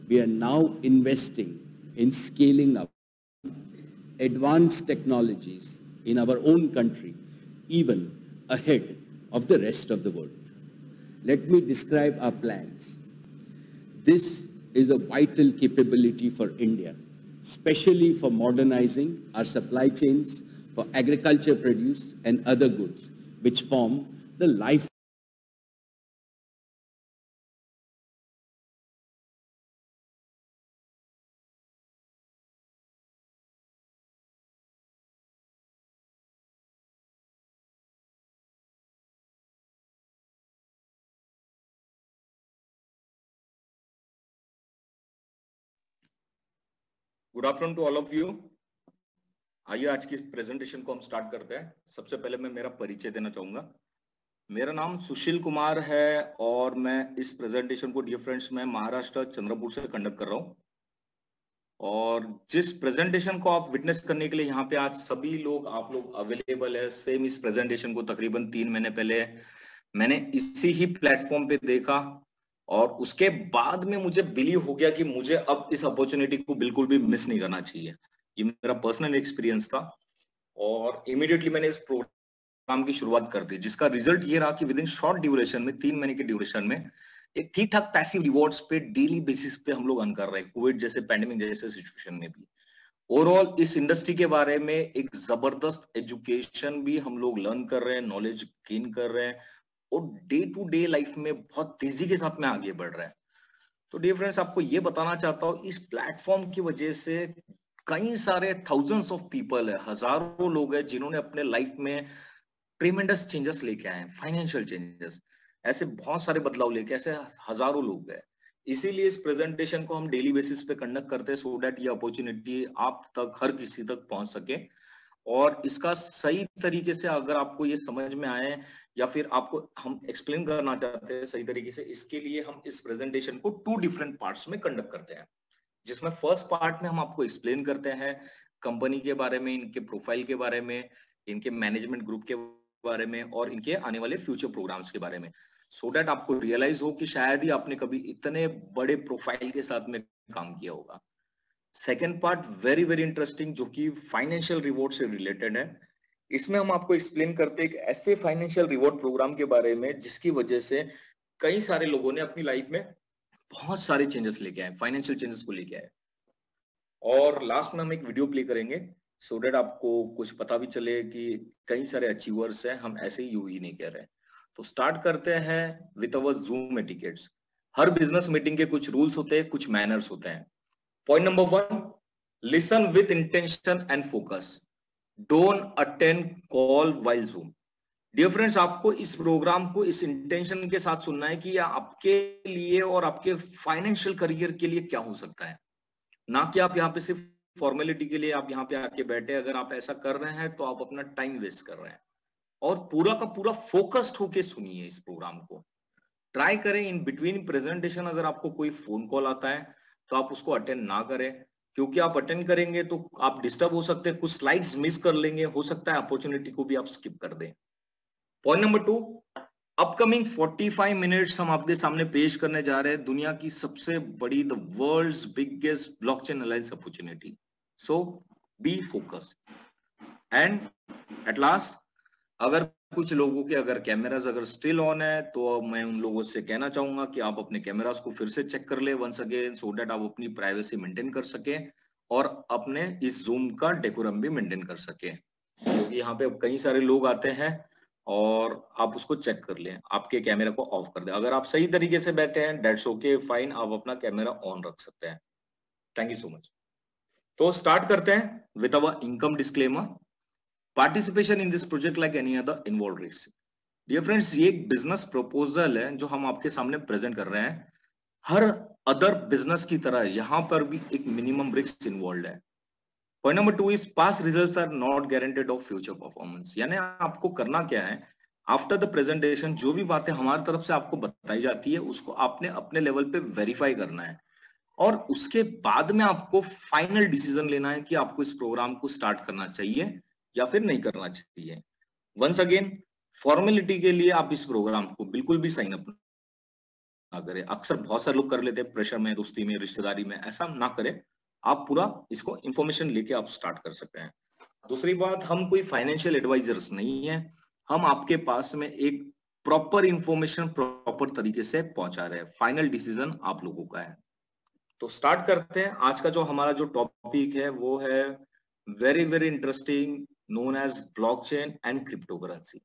we are now investing in scaling up advanced technologies in our own country, even ahead of the rest of the world. Let me describe our plans. This is a vital capability for India, especially for modernizing our supply chains for agriculture produce and other goods, which form the life. Good afternoon to all of you. आइए आज की presentation को हम start करते हैं। सबसे पहले मैं मेरा परिचय देना चाहूंगा। मेरा नाम सुशील कुमार है और मैं इस प्रेजेंटेशन को डियर फ्रेंड्स मैं महाराष्ट्र चंद्रपुर से कंडक्ट कर रहा हूं। और जिस प्रेजेंटेशन को आप विटनेस करने के लिए यहाँ पे आज सभी लोग आप लोग अवेलेबल है, सेम इस प्रेजेंटेशन को तकरीबन 3 महीने पहले मैंने इसी ही प्लेटफॉर्म पे देखा और उसके बाद में मुझे बिलीव हो गया कि मुझे अब इस अपॉर्चुनिटी को बिल्कुल भी मिस नहीं करना चाहिए। ये मेरा पर्सनल एक्सपीरियंस था और इमीडिएटली मैंने इस प्रोग्राम की शुरुआत कर दी, जिसका रिजल्ट ये रहा कि विद इन शॉर्ट ड्यूरेशन में 3 महीने के ड्यूरेशन में एक ठीक ठाक पैसिव रिवॉर्ड्स पे डेली बेसिस पे हम लोग अर्न कर रहे हैं, कोविड जैसे पैंडेमिक जैसे सिचुएशन में भी। ओवरऑल इस इंडस्ट्री के बारे में एक जबरदस्त एजुकेशन भी हम लोग लर्न कर रहे हैं, नॉलेज गेन कर रहे हैं और डे टू डे लाइफ में बहुत तेजी के साथ में आगे बढ़ रहा है। तो डियर फ्रेंड्स, आपको ये बताना चाहता हूँ इस प्लेटफॉर्म की वजह से कई सारे थाउजेंड्स ऑफ पीपल है, हजारों लोग हैं जिन्होंने अपने लाइफ में ट्रेमेंडस चेंजेस लेके आए हैं, फाइनेंशियल चेंजेस, ऐसे बहुत सारे बदलाव लेके ऐसे हजारों लोग हैं। इसीलिए इस प्रेजेंटेशन को हम डेली बेसिस पे कंडक्ट करते हैं सो दैट ये अपॉर्चुनिटी आप तक हर किसी तक पहुंच सके। और इसका सही तरीके से अगर आपको ये समझ में आए या फिर आपको हम एक्सप्लेन करना चाहते हैं सही तरीके से, इसके लिए हम इस प्रेजेंटेशन को 2 डिफरेंट पार्ट्स में कंडक्ट करते हैं। जिसमें फर्स्ट पार्ट में हम आपको एक्सप्लेन करते हैं कंपनी के बारे में, इनके प्रोफाइल के बारे में, इनके मैनेजमेंट ग्रुप के बारे में और इनके आने वाले फ्यूचर प्रोग्राम्स के बारे में, सो दैट आपको रियलाइज हो कि शायद ही आपने कभी इतने बड़े प्रोफाइल के साथ में काम किया होगा। Second part very very interesting, जो कि फाइनेंशियल रिवॉर्ड से रिलेटेड है। इसमें हम आपको एक्सप्लेन करते हैं एक ऐसे फाइनेंशियल रिवॉर्ड प्रोग्राम के बारे में जिसकी वजह से कई सारे लोगों ने अपनी लाइफ में बहुत सारे चेंजेस लेके आए, फाइनेंशियल चेंजेस को लेके आए। और लास्ट में हम एक वीडियो प्ले करेंगे सो दैट आपको कुछ पता भी चले कि कई सारे अचीवर्स हैं, हम ऐसे ही यूं ही नहीं कह रहे। तो स्टार्ट करते हैं विद अवर जूम एटिकेट्स। हर बिजनेस मीटिंग के कुछ रूल्स होते हैं, कुछ मैनर्स होते हैं। Point number 1, listen with intention and focus, don't attend call while zoom. Dear friends, आपको इस प्रोग्राम को इस इंटेंशन के साथ सुनना है कि आपके लिए और आपके फाइनेंशियल करियर के लिए क्या हो सकता है, ना कि आप यहाँ पे सिर्फ फॉर्मेलिटी के लिए आप यहाँ पे आके बैठे। अगर आप ऐसा कर रहे हैं तो आप अपना टाइम वेस्ट कर रहे हैं। और पूरा का पूरा फोकस्ड होके सुनिए इस प्रोग्राम को। ट्राई करें इन बिटवीन प्रेजेंटेशन अगर आपको कोई फोन कॉल आता है तो आप उसको अटेंड ना करें, क्योंकि आप अटेंड करेंगे तो आप डिस्टर्ब हो सकते हैं, कुछ स्लाइड्स मिस कर लेंगे, हो सकता है अपॉर्चुनिटी को भी आप स्किप कर दें। पॉइंट नंबर 2, अपकमिंग 45 मिनट्स हम आपके सामने पेश करने जा रहे हैं दुनिया की सबसे बड़ी, the world's biggest blockchain analysis opportunity. So be focused. And at last, अगर कुछ लोगों के अगर कैमरास अगर स्टिल ऑन है तो मैं उन लोगों से कहना चाहूंगा कि आप अपने कैमरास को फिर से चेक कर ले वंस अगेन, सो दैट आप अपनी प्राइवेसी मेंटेन कर सके और अपने इस जूम का डेकोरम भी मेंटेन कर सके, क्योंकि यहाँ पे कई सारे लोग आते हैं और आप उसको चेक कर लें, आपके कैमरा को ऑफ कर दें। अगर आप सही तरीके से बैठे हैं दैट्स ओके फाइन, आप अपना कैमरा ऑन रख सकते हैं। Thank you so much. तो स्टार्ट करते हैं with our income disclaimer. Participation in this project like any other involve risk. Dear friends, ये एक बिजनेस प्रपोजल है जो हम आपके सामने प्रेजेंट कर रहे हैं। हर अदर बिजनेस की तरह यहाँ पर भी एक मिनिमम रिस्क इन्वॉल्व है। Point number 2 is past results are not guaranteed of future performance. यानी आपको करना क्या है, आफ्टर द प्रेजेंटेशन जो भी बातें हमारी तरफ से आपको बताई जाती है उसको आपने अपने लेवल पे वेरीफाई करना है और उसके बाद में आपको फाइनल डिसीजन लेना है कि आपको इस प्रोग्राम को स्टार्ट करना चाहिए या फिर नहीं करना चाहिए। वंस अगेन, फॉर्मेलिटी के लिए आप इस प्रोग्राम को बिल्कुल भी साइन अप करें। अक्सर बहुत सारे लोग कर लेते हैं प्रेशर में, दोस्ती में, रिश्तेदारी में, ऐसा ना करें। आप पूरा इसको इंफॉर्मेशन लेके आप स्टार्ट कर सकते हैं। दूसरी बात, हम कोई फाइनेंशियल एडवाइजर्स नहीं है, हम आपके पास में एक प्रॉपर इंफॉर्मेशन प्रॉपर तरीके से पहुंचा रहे हैं। फाइनल डिसीजन आप लोगों का है। तो स्टार्ट करते हैं। आज का जो हमारा जो टॉपिक है वो है very very interesting, known as blockchain and crypto currency.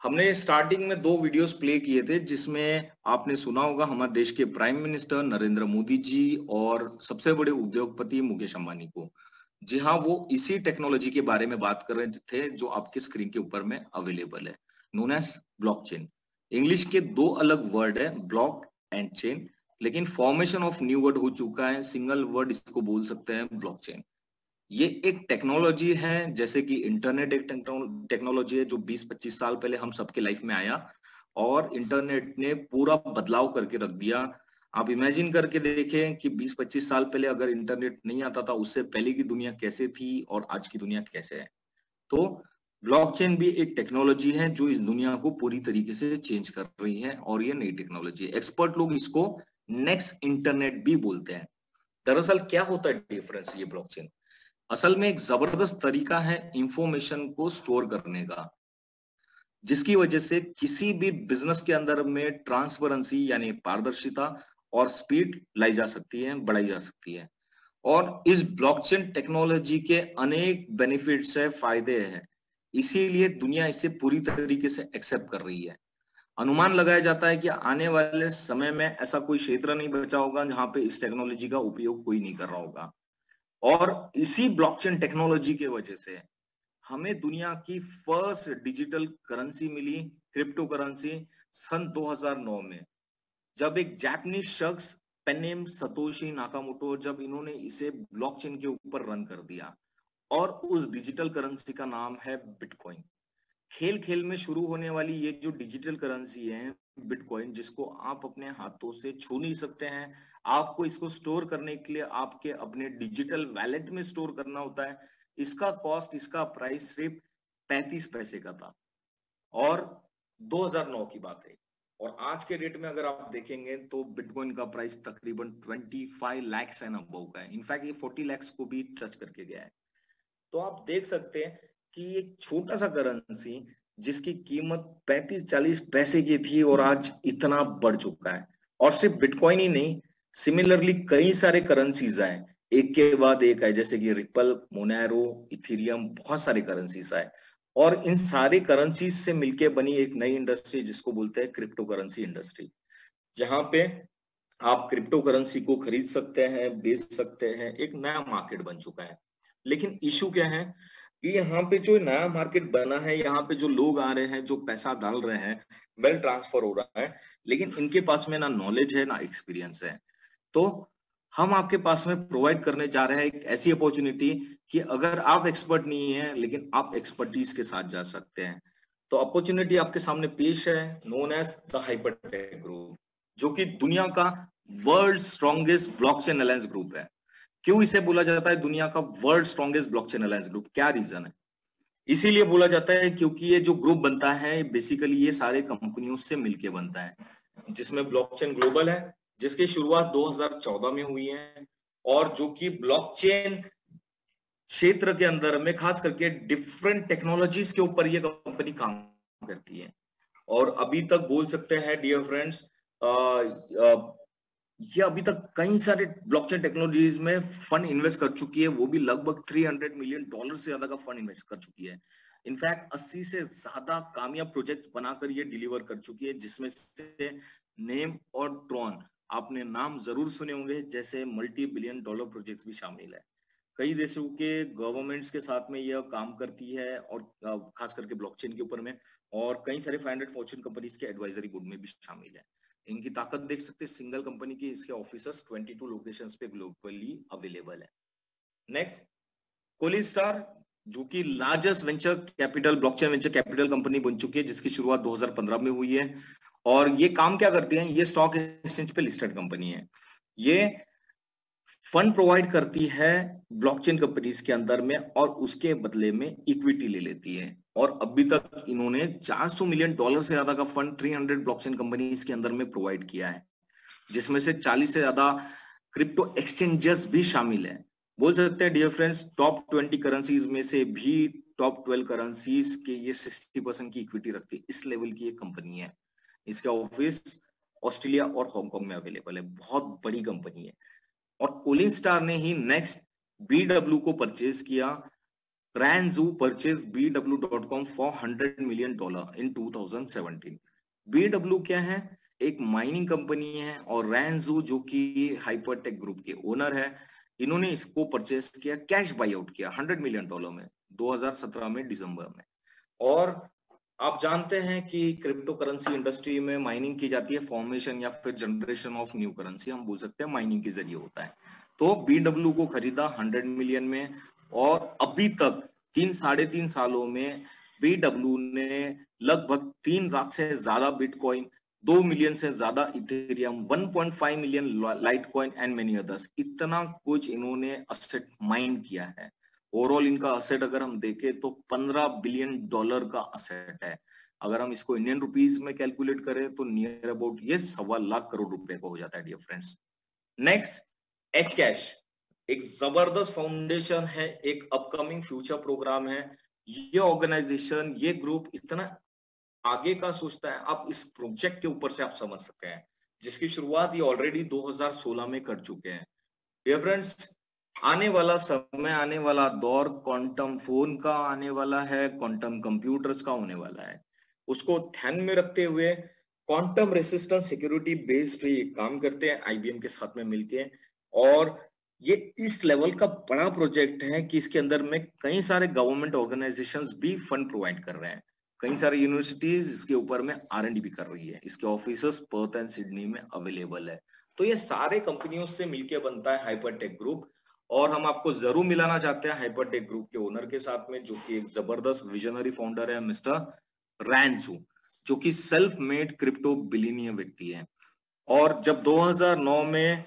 हमने स्टार्टिंग में 2 वीडियोस प्ले किए थे जिसमें आपने सुना होगा हमारे देश के प्राइम मिनिस्टर नरेंद्र मोदी जी और सबसे बड़े उद्योगपति मुकेश अंबानी को। जी हाँ, वो इसी टेक्नोलॉजी के बारे में बात कर रहे थे जो आपके स्क्रीन के ऊपर में अवेलेबल है, नोन एज ब्लॉकचेन। इंग्लिश के 2 अलग वर्ड है, ब्लॉक एंड चेन, लेकिन फॉर्मेशन ऑफ न्यू वर्ड हो चुका है, सिंगल वर्ड इसको बोल सकते हैं ब्लॉकचेन। ये एक टेक्नोलॉजी है, जैसे कि इंटरनेट एक टेक्नोलॉजी है जो 20-25 साल पहले हम सबके लाइफ में आया और इंटरनेट ने पूरा बदलाव करके रख दिया। आप इमेजिन करके देखें कि 20-25 साल पहले अगर इंटरनेट नहीं आता था, उससे पहले की दुनिया कैसे थी और आज की दुनिया कैसे है। तो ब्लॉकचेन भी एक टेक्नोलॉजी है जो इस दुनिया को पूरी तरीके से चेंज कर रही है और ये नई टेक्नोलॉजी है। एक्सपर्ट लोग इसको नेक्स्ट इंटरनेट भी बोलते हैं। दरअसल क्या होता है डिफरेंस, ये ब्लॉकचेन असल में एक जबरदस्त तरीका है इंफॉर्मेशन को स्टोर करने का, जिसकी वजह से किसी भी बिजनेस के अंदर में ट्रांसपेरेंसी यानी पारदर्शिता और स्पीड लाई जा सकती है, बढ़ाई जा सकती है। और इस ब्लॉकचेन टेक्नोलॉजी के अनेक बेनिफिट्स है, फायदे हैं, इसीलिए दुनिया इसे पूरी तरीके से एक्सेप्ट कर रही है। अनुमान लगाया जाता है कि आने वाले समय में ऐसा कोई क्षेत्र नहीं बचा होगा जहां पे इस टेक्नोलॉजी का उपयोग कोई नहीं कर रहा होगा। और इसी ब्लॉकचेन टेक्नोलॉजी के वजह से हमें दुनिया की फर्स्ट डिजिटल करेंसी मिली, क्रिप्टो करेंसी, सन 2009 में, जब एक जापानीज शख्स पेनेम सतोशी नाकामोटो, जब इन्होंने इसे ब्लॉकचेन के ऊपर रन कर दिया और उस डिजिटल करेंसी का नाम है बिटकॉइन। खेल खेल में शुरू होने वाली ये जो डिजिटल करेंसी है बिटकॉइन, जिसको आप अपने हाथों से छू नहीं सकते हैं, आपको इसको स्टोर करने के लिए आपके अपने डिजिटल वैलेट में स्टोर करना होता है। इसका कॉस्ट, इसका प्राइस सिर्फ 35 पैसे का था और 2009 की बात है। और आज के रेट में अगर आप देखेंगे तो बिटकॉइन का प्राइस तकरीबन 25 लाख एंड अबव का है। इनफैक्ट ये 40 लाख को भी टच करके गया है। तो आप देख सकते हैं कि एक छोटा सा करेंसी जिसकी कीमत 35-40 पैसे की थी और आज इतना बढ़ चुका है। और सिर्फ बिटकॉइन ही नहीं, सिमिलरली कई सारे करेंसीज आए, एक के बाद एक आए, जैसे कि रिपल, मोनेरो, इथेरियम, बहुत सारे करेंसीज आए। और इन सारे करेंसीज से मिलके बनी एक नई इंडस्ट्री जिसको बोलते हैं क्रिप्टो करेंसी इंडस्ट्री, जहां पे आप क्रिप्टो करेंसी को खरीद सकते हैं, बेच सकते हैं। एक नया मार्केट बन चुका है। लेकिन इशू क्या है कि यहाँ पे जो नया मार्केट बना है, यहाँ पे जो लोग आ रहे हैं, जो पैसा डाल रहे हैं, वेल्थ ट्रांसफर हो रहा है, लेकिन इनके पास में ना नॉलेज है ना एक्सपीरियंस है। तो हम आपके पास में प्रोवाइड करने जा रहे हैं एक ऐसी अपॉर्चुनिटी कि अगर आप एक्सपर्ट नहीं है लेकिन आप एक्सपर्टीज के साथ जा सकते हैं। तो अपॉर्चुनिटी आपके सामने पेश है, नोन एज द हाइपरटेक ग्रुप, जो कि दुनिया का world strongest blockchain alliance group है। क्यों इसे बोला जाता है दुनिया का world strongest blockchain alliance group, क्या रीजन है? इसीलिए बोला जाता है क्योंकि ये जो ग्रुप बनता है बेसिकली ये सारे कंपनियों से मिलके बनता है, जिसमें ब्लॉकचेन ग्लोबल है, जिसकी शुरुआत 2014 में हुई है और जो कि ब्लॉकचेन क्षेत्र के अंदर में खास करके डिफरेंट टेक्नोलॉजीज के ऊपर ये कंपनी काम करती है। और अभी तक बोल सकते हैं डियर फ्रेंड्स, ये अभी तक कई सारे ब्लॉकचेन टेक्नोलॉजीज में फंड इन्वेस्ट कर चुकी है, वो भी लगभग $300 मिलियन से ज्यादा का फंड इन्वेस्ट कर चुकी है। इनफैक्ट 80 से ज्यादा कामयाब प्रोजेक्ट्स बनाकर ये डिलीवर कर चुकी है, जिसमें से नेम और ट्रॉन, आपने नाम जरूर सुने होंगे, जैसे $multi-billion प्रोजेक्ट्स भी शामिल है। कई देशों के गवर्नमेंट्स के साथ में यह काम करती है और खास करके ब्लॉकचेन के ऊपर में, और कई सारे 500 फॉर्च्यून कंपनीज के एडवाइजरी बोर्ड में भी शामिल है। इनकी ताकत देख सकते हैं, सिंगल कंपनी की इसके ऑफिसर्स 22 लोकेशंस पे ग्लोबली अवेलेबल है। नेक्स्ट, कोलिस्टार, जो कि largest venture capital blockchain venture capital company बन चुकी है, जिसकी शुरुआत 2015 में हुई है। और ये काम क्या करती है, ये स्टॉक एक्सचेंज पे लिस्टेड कंपनी है। ये फंड प्रोवाइड करती है ब्लॉकचेन कंपनीज के अंदर में और उसके बदले में इक्विटी ले लेती है। और अभी तक इन्होंने $400 मिलियन से ज्यादा का फंड 300 ब्लॉकचेन कंपनीज के अंदर में प्रोवाइड किया है, जिसमें से 40 से ज्यादा क्रिप्टो एक्सचेंजेस भी शामिल है। बोल सकते हैं डियर फ्रेंड्स, टॉप 20 करेंसीज में से भी टॉप 12 करेंसीज के ये 60% की इक्विटी रखती है। इस लेवल की एक कंपनी है। इसका ऑफिस ऑस्ट्रेलिया और हांगकांग में अवेलेबल है। बहुत बड़ी कंपनी है। और कोलिन स्टार ने ही नेक्स्ट BW को परचेज किया। Ranzu purchased BW.com for $100 million in 2017। BW क्या है? एक माइनिंग कंपनी है और Ranzu जो कि हाइपरटेक ग्रुप के ओनर है, इन्होंने इसको परचेज किया, कैश बाई आउट किया $100 मिलियन में 2017 में दिसंबर में। और आप जानते हैं कि क्रिप्टो करेंसी इंडस्ट्री में माइनिंग की जाती है, फॉर्मेशन या फिर जनरेशन ऑफ न्यू करेंसी हम बोल सकते हैं माइनिंग के जरिए होता है। तो BW को खरीदा 100 मिलियन में और अभी तक 3-3.5 सालों में BW ने लगभग 3 लाख से ज्यादा बिटकॉइन, 2 मिलियन से ज्यादा Ethereum, 1.5 million Litecoin and many others, इतना कुछ इन्होंने असेट माइन किया है। ओवरऑल इनका असेट अगर हम देखें तो $15 बिलियन का असेट है। अगर हम इसको इंडियन रुपीज में कैलकुलेट करें तो नियर अबाउट ये 1.25 लाख करोड़ रुपए का हो जाता है dear friends. Next, H cash एक जबरदस्त फाउंडेशन है, एक अपकमिंग फ्यूचर प्रोग्राम है। ये ऑर्गेनाइजेशन, ये ग्रुप इतना आगे का सोचता है, आप इस प्रोजेक्ट के ऊपर से आप समझ सकते हैं, जिसकी शुरुआत ये ऑलरेडी 2016 में कर चुके हैं। डियर फ्रेंड्स, आने वाला समय, आने वाला दौर क्वांटम फोन का आने वाला है, क्वांटम कंप्यूटर्स का होने वाला है। उसको ध्यान में रखते हुए क्वांटम रेसिस्टेंट सिक्योरिटी बेस पे ये काम करते हैं IBM के साथ में मिलके। और ये इस लेवल का बड़ा प्रोजेक्ट है कि इसके अंदर में कई सारे गवर्नमेंट ऑर्गेनाइजेशंस भी फंड प्रोवाइड कर रहे हैं। कई सारे यूनिवर्सिटीज इसके ऊपर में R&D भी कर रही है। इसके ऑफिसर्स पर्थ एंड सिडनी में अवेलेबल है। तो ये सारे कंपनियों से मिलकर बनता है हाइपरटेक ग्रुप। और हम आपको जरूर मिलाना चाहते हैं हाइपरटेक ग्रुप के ओनर के साथ में, जो कि एक जबरदस्त विजनरी फाउंडर है, मिस्टर रैंजू, जो कि सेल्फ मेड क्रिप्टो बिलियनियर व्यक्ति है। और जब 2009 में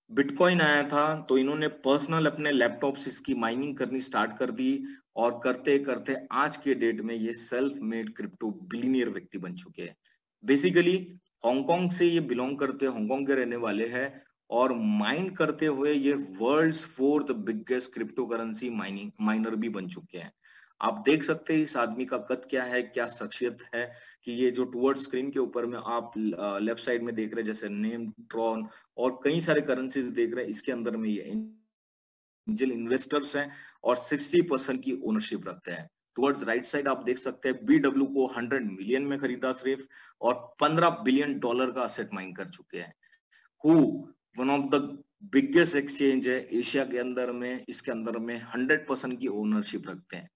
बिटकॉइन आया था तो इन्होंने पर्सनल अपने लैपटॉप से इसकी माइनिंग करनी स्टार्ट कर दी और करते करते आज के डेट में ये सेल्फ मेड क्रिप्टो बिलियनियर व्यक्ति बन चुके हैं। बेसिकली हांगकांग से ये बिलोंग करते हैं, हांगकांग के रहने वाले हैं और माइन करते हुए ये world's 4th biggest crypto currency miner भी बन चुके हैं। आप देख सकते हैं इस आदमी का कद क्या है, क्या शख्सियत है, कि ये जो टुवर्ड स्क्रीन के ऊपर में आप लेफ्ट साइड में देख रहे हैं, जैसे नेम, ट्रॉन और कई सारे करेंसीज देख रहे हैं, इसके अंदर में ये एंजल इन्वेस्टर्स हैं और 60% की ओनरशिप रखते हैं। टुवर्ड्स राइट साइड आप देख सकते हैं BW को 100 मिलियन में खरीदा सिर्फ और $15 बिलियन का असेट माइन कर चुके हैं। Who one of the biggest exchange है एशिया के अंदर में, इसके अंदर में 100% की ओनरशिप रखते हैं।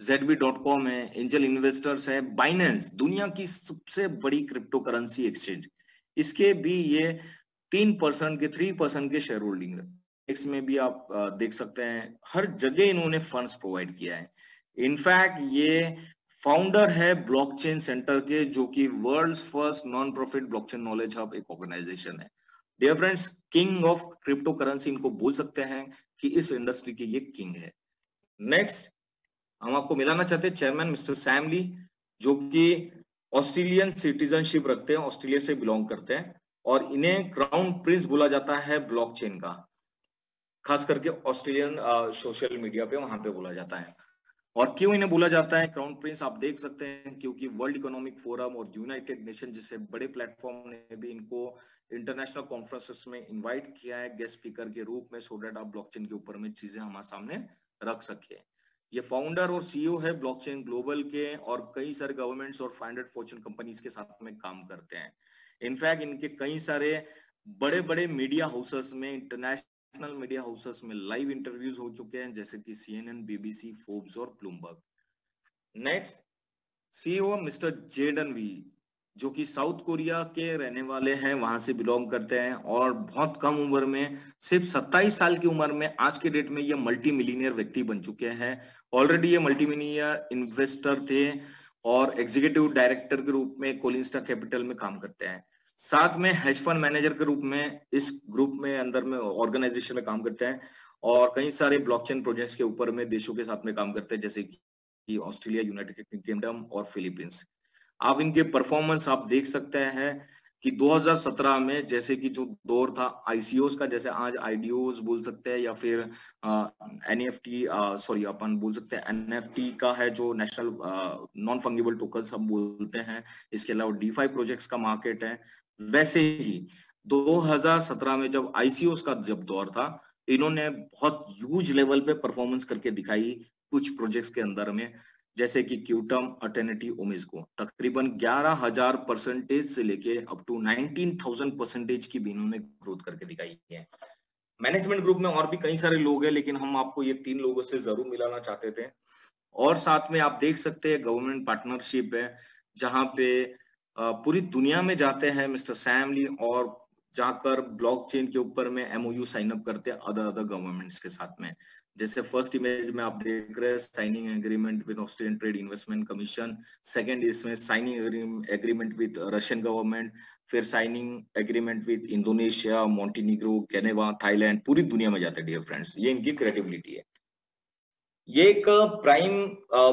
ZB.com है, एंजल इन्वेस्टर्स है, बाइनेंस दुनिया की सबसे बड़ी क्रिप्टो करेंसी एक्सचेंज, इसके भी ये 3% के शेयर होल्डिंग है। इसमें भी आप देख सकते हैं हर जगह इन्होंने फंड्स प्रोवाइड किया है। इनफैक्ट ये फाउंडर है ब्लॉकचेन सेंटर के, जो कि world's first non profit blockchain knowledge hub एक ऑर्गेनाइजेशन है। Dear friends, king of crypto currency इनको बोल सकते हैं कि इस इंडस्ट्री के ये किंग है। नेक्स्ट, हम आपको मिलाना चाहते हैं चेयरमैन मिस्टर सैम ली, जो कि ऑस्ट्रेलियन सिटीजनशिप रखते हैं, ऑस्ट्रेलिया से बिलोंग करते हैं और इन्हें क्राउन प्रिंस बोला जाता है ब्लॉकचेन का, खास करके ऑस्ट्रेलियन सोशल मीडिया पे वहां पे बोला जाता है। और क्यों इन्हें बोला जाता है क्राउन प्रिंस, आप देख सकते हैं क्योंकि वर्ल्ड इकोनॉमिक फोरम और यूनाइटेड नेशन जैसे बड़े प्लेटफॉर्म ने भी इनको इंटरनेशनल कॉन्फ्रेंसेस में इनवाइट किया है गेस्ट स्पीकर के रूप में, सो दैट आप ब्लॉकचेन के ऊपर में चीजें हमारे सामने रख सके। ये फाउंडर और CEO है ब्लॉकचेन ग्लोबल के और कई सारे गवर्नमेंट्स और 500 फॉर्च्यून कंपनीज के साथ में काम करते हैं। इनफैक्ट इनके कई सारे बड़े बड़े मीडिया हाउसेस में, इंटरनेशनल मीडिया हाउसेस में लाइव इंटरव्यूज हो चुके हैं, जैसे कि CNN, BBC, फोर्ब्स और Bloomberg. Next, CEO mister Jayden Wei, जो कि साउथ कोरिया के रहने वाले हैं, वहां से बिलोंग करते हैं और बहुत कम उम्र में, सिर्फ 27 साल की उम्र में आज के डेट में ये मल्टी मिलियनियर व्यक्ति बन चुके हैं। ऑलरेडी ये मल्टी मिलियनियर इन्वेस्टर थे और एग्जीक्यूटिव डायरेक्टर के रूप में कोलिन स्टार कैपिटल में काम करते हैं। साथ में हेज फंड मैनेजर के रूप में इस ग्रुप में अंदर में ऑर्गेनाइजेशन में काम करते हैं और कई सारे ब्लॉकचेन प्रोजेक्ट्स के ऊपर में देशों के साथ में काम करते हैं, जैसे कि ऑस्ट्रेलिया, यूनाइटेड किंगडम और फिलीपींस। आप इनके परफॉर्मेंस आप देख सकते हैं कि 2017 में जैसे कि जो दौर था आईसीओस का, जैसे आज आईडीओस बोल सकते हैं या फिर एनईएफटी, सॉरी अपन बोल सकते हैं एनएफटी का है, जो नेशनल नॉन फंगिबल टोकन्स हम बोलते हैं। इसके अलावा डीफाई प्रोजेक्ट्स का मार्केट है। वैसे ही 2017 में जब आईसीओस का जब दौर था, इन्होंने बहुत ह्यूज लेवल पे परफॉर्मेंस करके दिखाई कुछ प्रोजेक्ट्स के अंदर में, जैसे कि क्यूटम, अटर्निटी, ओमिस्को। तकरीबन 11,000% से लेके अप टू 19,000% की भी इन्होंने ग्रोथ करके दिखाई है। मैनेजमेंट ग्रुप में और भी कई सारे लोग हैं, लेकिन हम आपको ये 3 लोगों से जरूर मिलाना चाहते थे। और साथ में आप देख सकते हैं गवर्नमेंट पार्टनरशिप है, जहां पे पूरी दुनिया में जाते हैं मिस्टर सैम ली और जाकर ब्लॉकचेन के ऊपर में एमओयू साइन अप करते हैं अदर गवर्नमेंट्स के साथ में। जैसे फर्स्ट इमेज में आप देख रहे हैं signing agreement with Australian trade investment commission, second इसमें signing agreement with Russian government, फिर signing agreement with Indonesia, Montenegro, Canada, Thailand. पूरी दुनिया में जाते हैं डियर फ्रेंड्स, ये इनकी क्रेडिबिलिटी है। ये एक प्राइम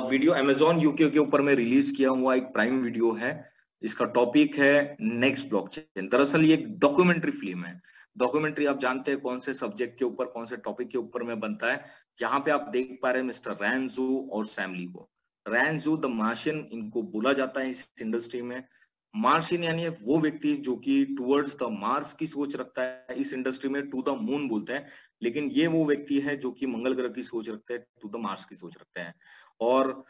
वीडियो अमेजॉन यूके के ऊपर में रिलीज किया हुआ एक प्राइम वीडियो है। इसका टॉपिक है नेक्स्ट ब्लॉकचेन। दरअसल ये एक डॉक्यूमेंट्री फिल्म है। डॉक्यूमेंट्री आप जानते हैं कौन से सब्जेक्ट के ऊपर, कौन से टॉपिक के ऊपर में बनता है। यहाँ पे आप देख पा रहे हैं मिस्टर रैन जू और सैम ली को। रैन जू द मार्शियन इनको बोला जाता है इस इंडस्ट्री में। मार्शियन यानी वो व्यक्ति जो कि टुवर्ड्स द मार्स की सोच रखता है। इस इंडस्ट्री में टू द मून बोलते हैं, लेकिन ये वो व्यक्ति है जो कि मंगल ग्रह की सोच रखते हैं, टू द मार्स की सोच रखते हैं। और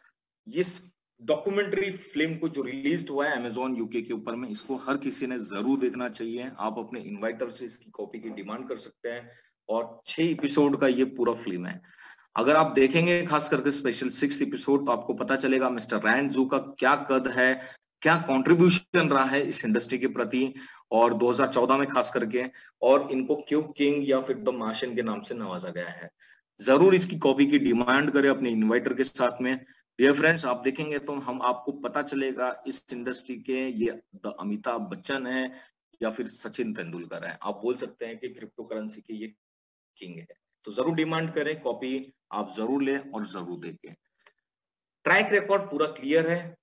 इस डॉक्यूमेंट्री फिल्म को जो रिलीज हुआ है अमेजॉन यूके के ऊपर में, इसको हर किसी ने जरूर देखना चाहिए। आप अपने इन्वाइटर से इसकी कॉपी की डिमांड कर सकते हैं। और 6 एपिसोड का ये पूरा फिल्म है। अगर आप देखेंगे खास करके स्पेशल 6 एपिसोड, तो आपको पता चलेगा मिस्टर रैन जू का क्या कद है, क्या कंट्रीब्यूशन रहा है इस इंडस्ट्री के प्रति, और 2014 में खास करके, और इनको क्यों किंग या फिर द मार्शियन के नाम से नवाजा गया है। जरूर इसकी कॉपी की डिमांड करें अपने इन्वाइटर के साथ में। डियर फ्रेंड्स, आप देखेंगे तो हम आपको पता चलेगा इस इंडस्ट्री के ये द अमिताभ बच्चन है या फिर सचिन तेंदुलकर है। आप बोल सकते हैं कि क्रिप्टो करेंसी के ये किंग है। तो जरूर डिमांड करें, कॉपी आप जरूर लें और जरूर देखें। ट्रैक रिकॉर्ड पूरा क्लियर है।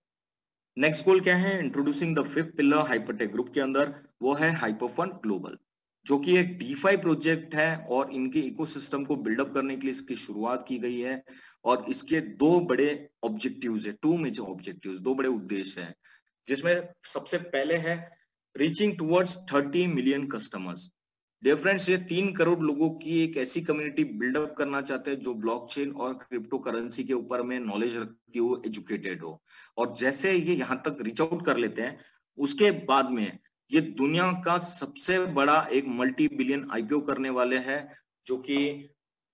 नेक्स्ट गोल क्या है? Introducing the 5th pillar Hypertech group के अंदर, वो है हाइपरफंड ग्लोबल, जो कि एक डीफाई प्रोजेक्ट है और इनके इकोसिस्टम को बिल्डअप करने के लिए इसकी शुरुआत की गई है। और इसके 2 बड़े ऑब्जेक्टिव्स है, 2 मेजर ऑब्जेक्टिव्स, 2 बड़े उद्देश्य हैं, जिसमें सबसे पहले है reaching towards 30 million customers. Dear friends, ये 3 करोड़ लोगों की एक ऐसी कम्युनिटी बिल्डअप करना चाहते हैं जो ब्लॉकचेन और क्रिप्टो करेंसी के ऊपर में नॉलेज रखती हो, एजुकेटेड हो। और जैसे ये यहाँ तक रीच आउट कर लेते हैं, उसके बाद में ये दुनिया का सबसे बड़ा एक मल्टी बिलियन आईपीओ करने वाले हैं, जो कि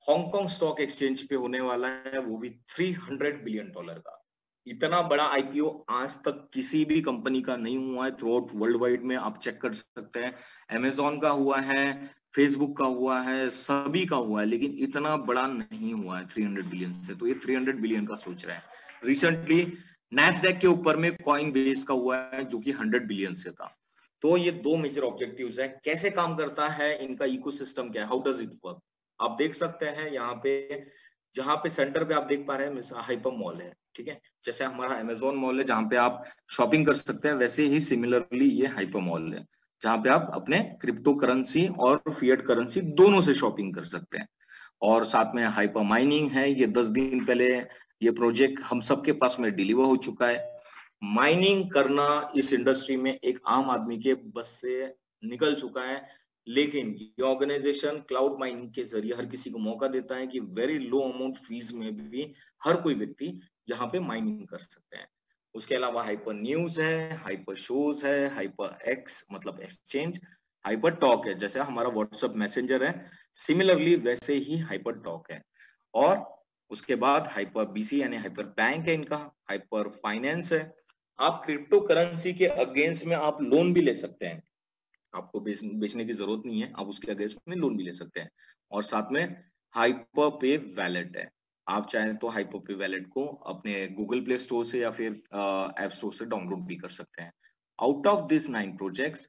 हांगकांग स्टॉक एक्सचेंज पे होने वाला है, वो भी $300 बिलियन का। इतना बड़ा आईपीओ आज तक किसी भी कंपनी का नहीं हुआ है थ्रू आउट वर्ल्ड वाइड में। आप चेक कर सकते हैं, अमेजॉन का हुआ है, फेसबुक का हुआ है, सभी का हुआ है, लेकिन इतना बड़ा नहीं हुआ है 300 बिलियन से। तो ये 300 बिलियन का सोच रहा है। रिसेंटली नैस्डैक के ऊपर में कॉइन बेस का हुआ है, जो कि 100 बिलियन से था। तो ये 2 मेजर ऑब्जेक्टिव्स है। कैसे काम करता है इनका इकोसिस्टम, क्या है, हाउ डज इट वर्क, आप देख सकते हैं यहाँ पे। जहां पे सेंटर पे आप देख पा रहे हैं हाइपर मॉल है, ठीक है। जैसे हमारा अमेजोन मॉल है जहां पे आप शॉपिंग कर सकते हैं, वैसे ही सिमिलरली ये हाइपर मॉल है जहां पे आप अपने क्रिप्टो करेंसी और फिएट करेंसी दोनों से शॉपिंग कर सकते हैं। और साथ में हाइपर माइनिंग है। ये 10 दिन पहले ये प्रोजेक्ट हम सबके पास में डिलीवर हो चुका है। माइनिंग करना इस इंडस्ट्री में एक आम आदमी के बस से निकल चुका है, लेकिन ये ऑर्गेनाइजेशन क्लाउड माइनिंग के जरिए हर किसी को मौका देता है कि वेरी लो अमाउंट फीस में भी हर कोई व्यक्ति यहाँ पे माइनिंग कर सकते हैं। उसके अलावा हाइपर न्यूज है, हाइपर शोज है, हाइपर एक्स मतलब एक्सचेंज, हाइपर टॉक है, जैसे हमारा व्हाट्सएप मैसेंजर है, सिमिलरली वैसे ही हाइपर टॉक है। और उसके बाद हाइपर बीसी यानी हाइपर बैंक है इनका, हाइपर फाइनेंस है। आप क्रिप्टो करेंसी के अगेंस्ट में आप लोन भी ले सकते हैं, आपको बेचने की जरूरत नहीं है, आप उसके अगेंस्ट में लोन भी ले सकते हैं। और साथ में हाइपर पे वैलेट है। आप चाहें तो हाइपर पे वैलेट को अपने गूगल प्ले स्टोर से या फिर ऐप स्टोर से डाउनलोड भी कर सकते हैं। Out of this 9 projects,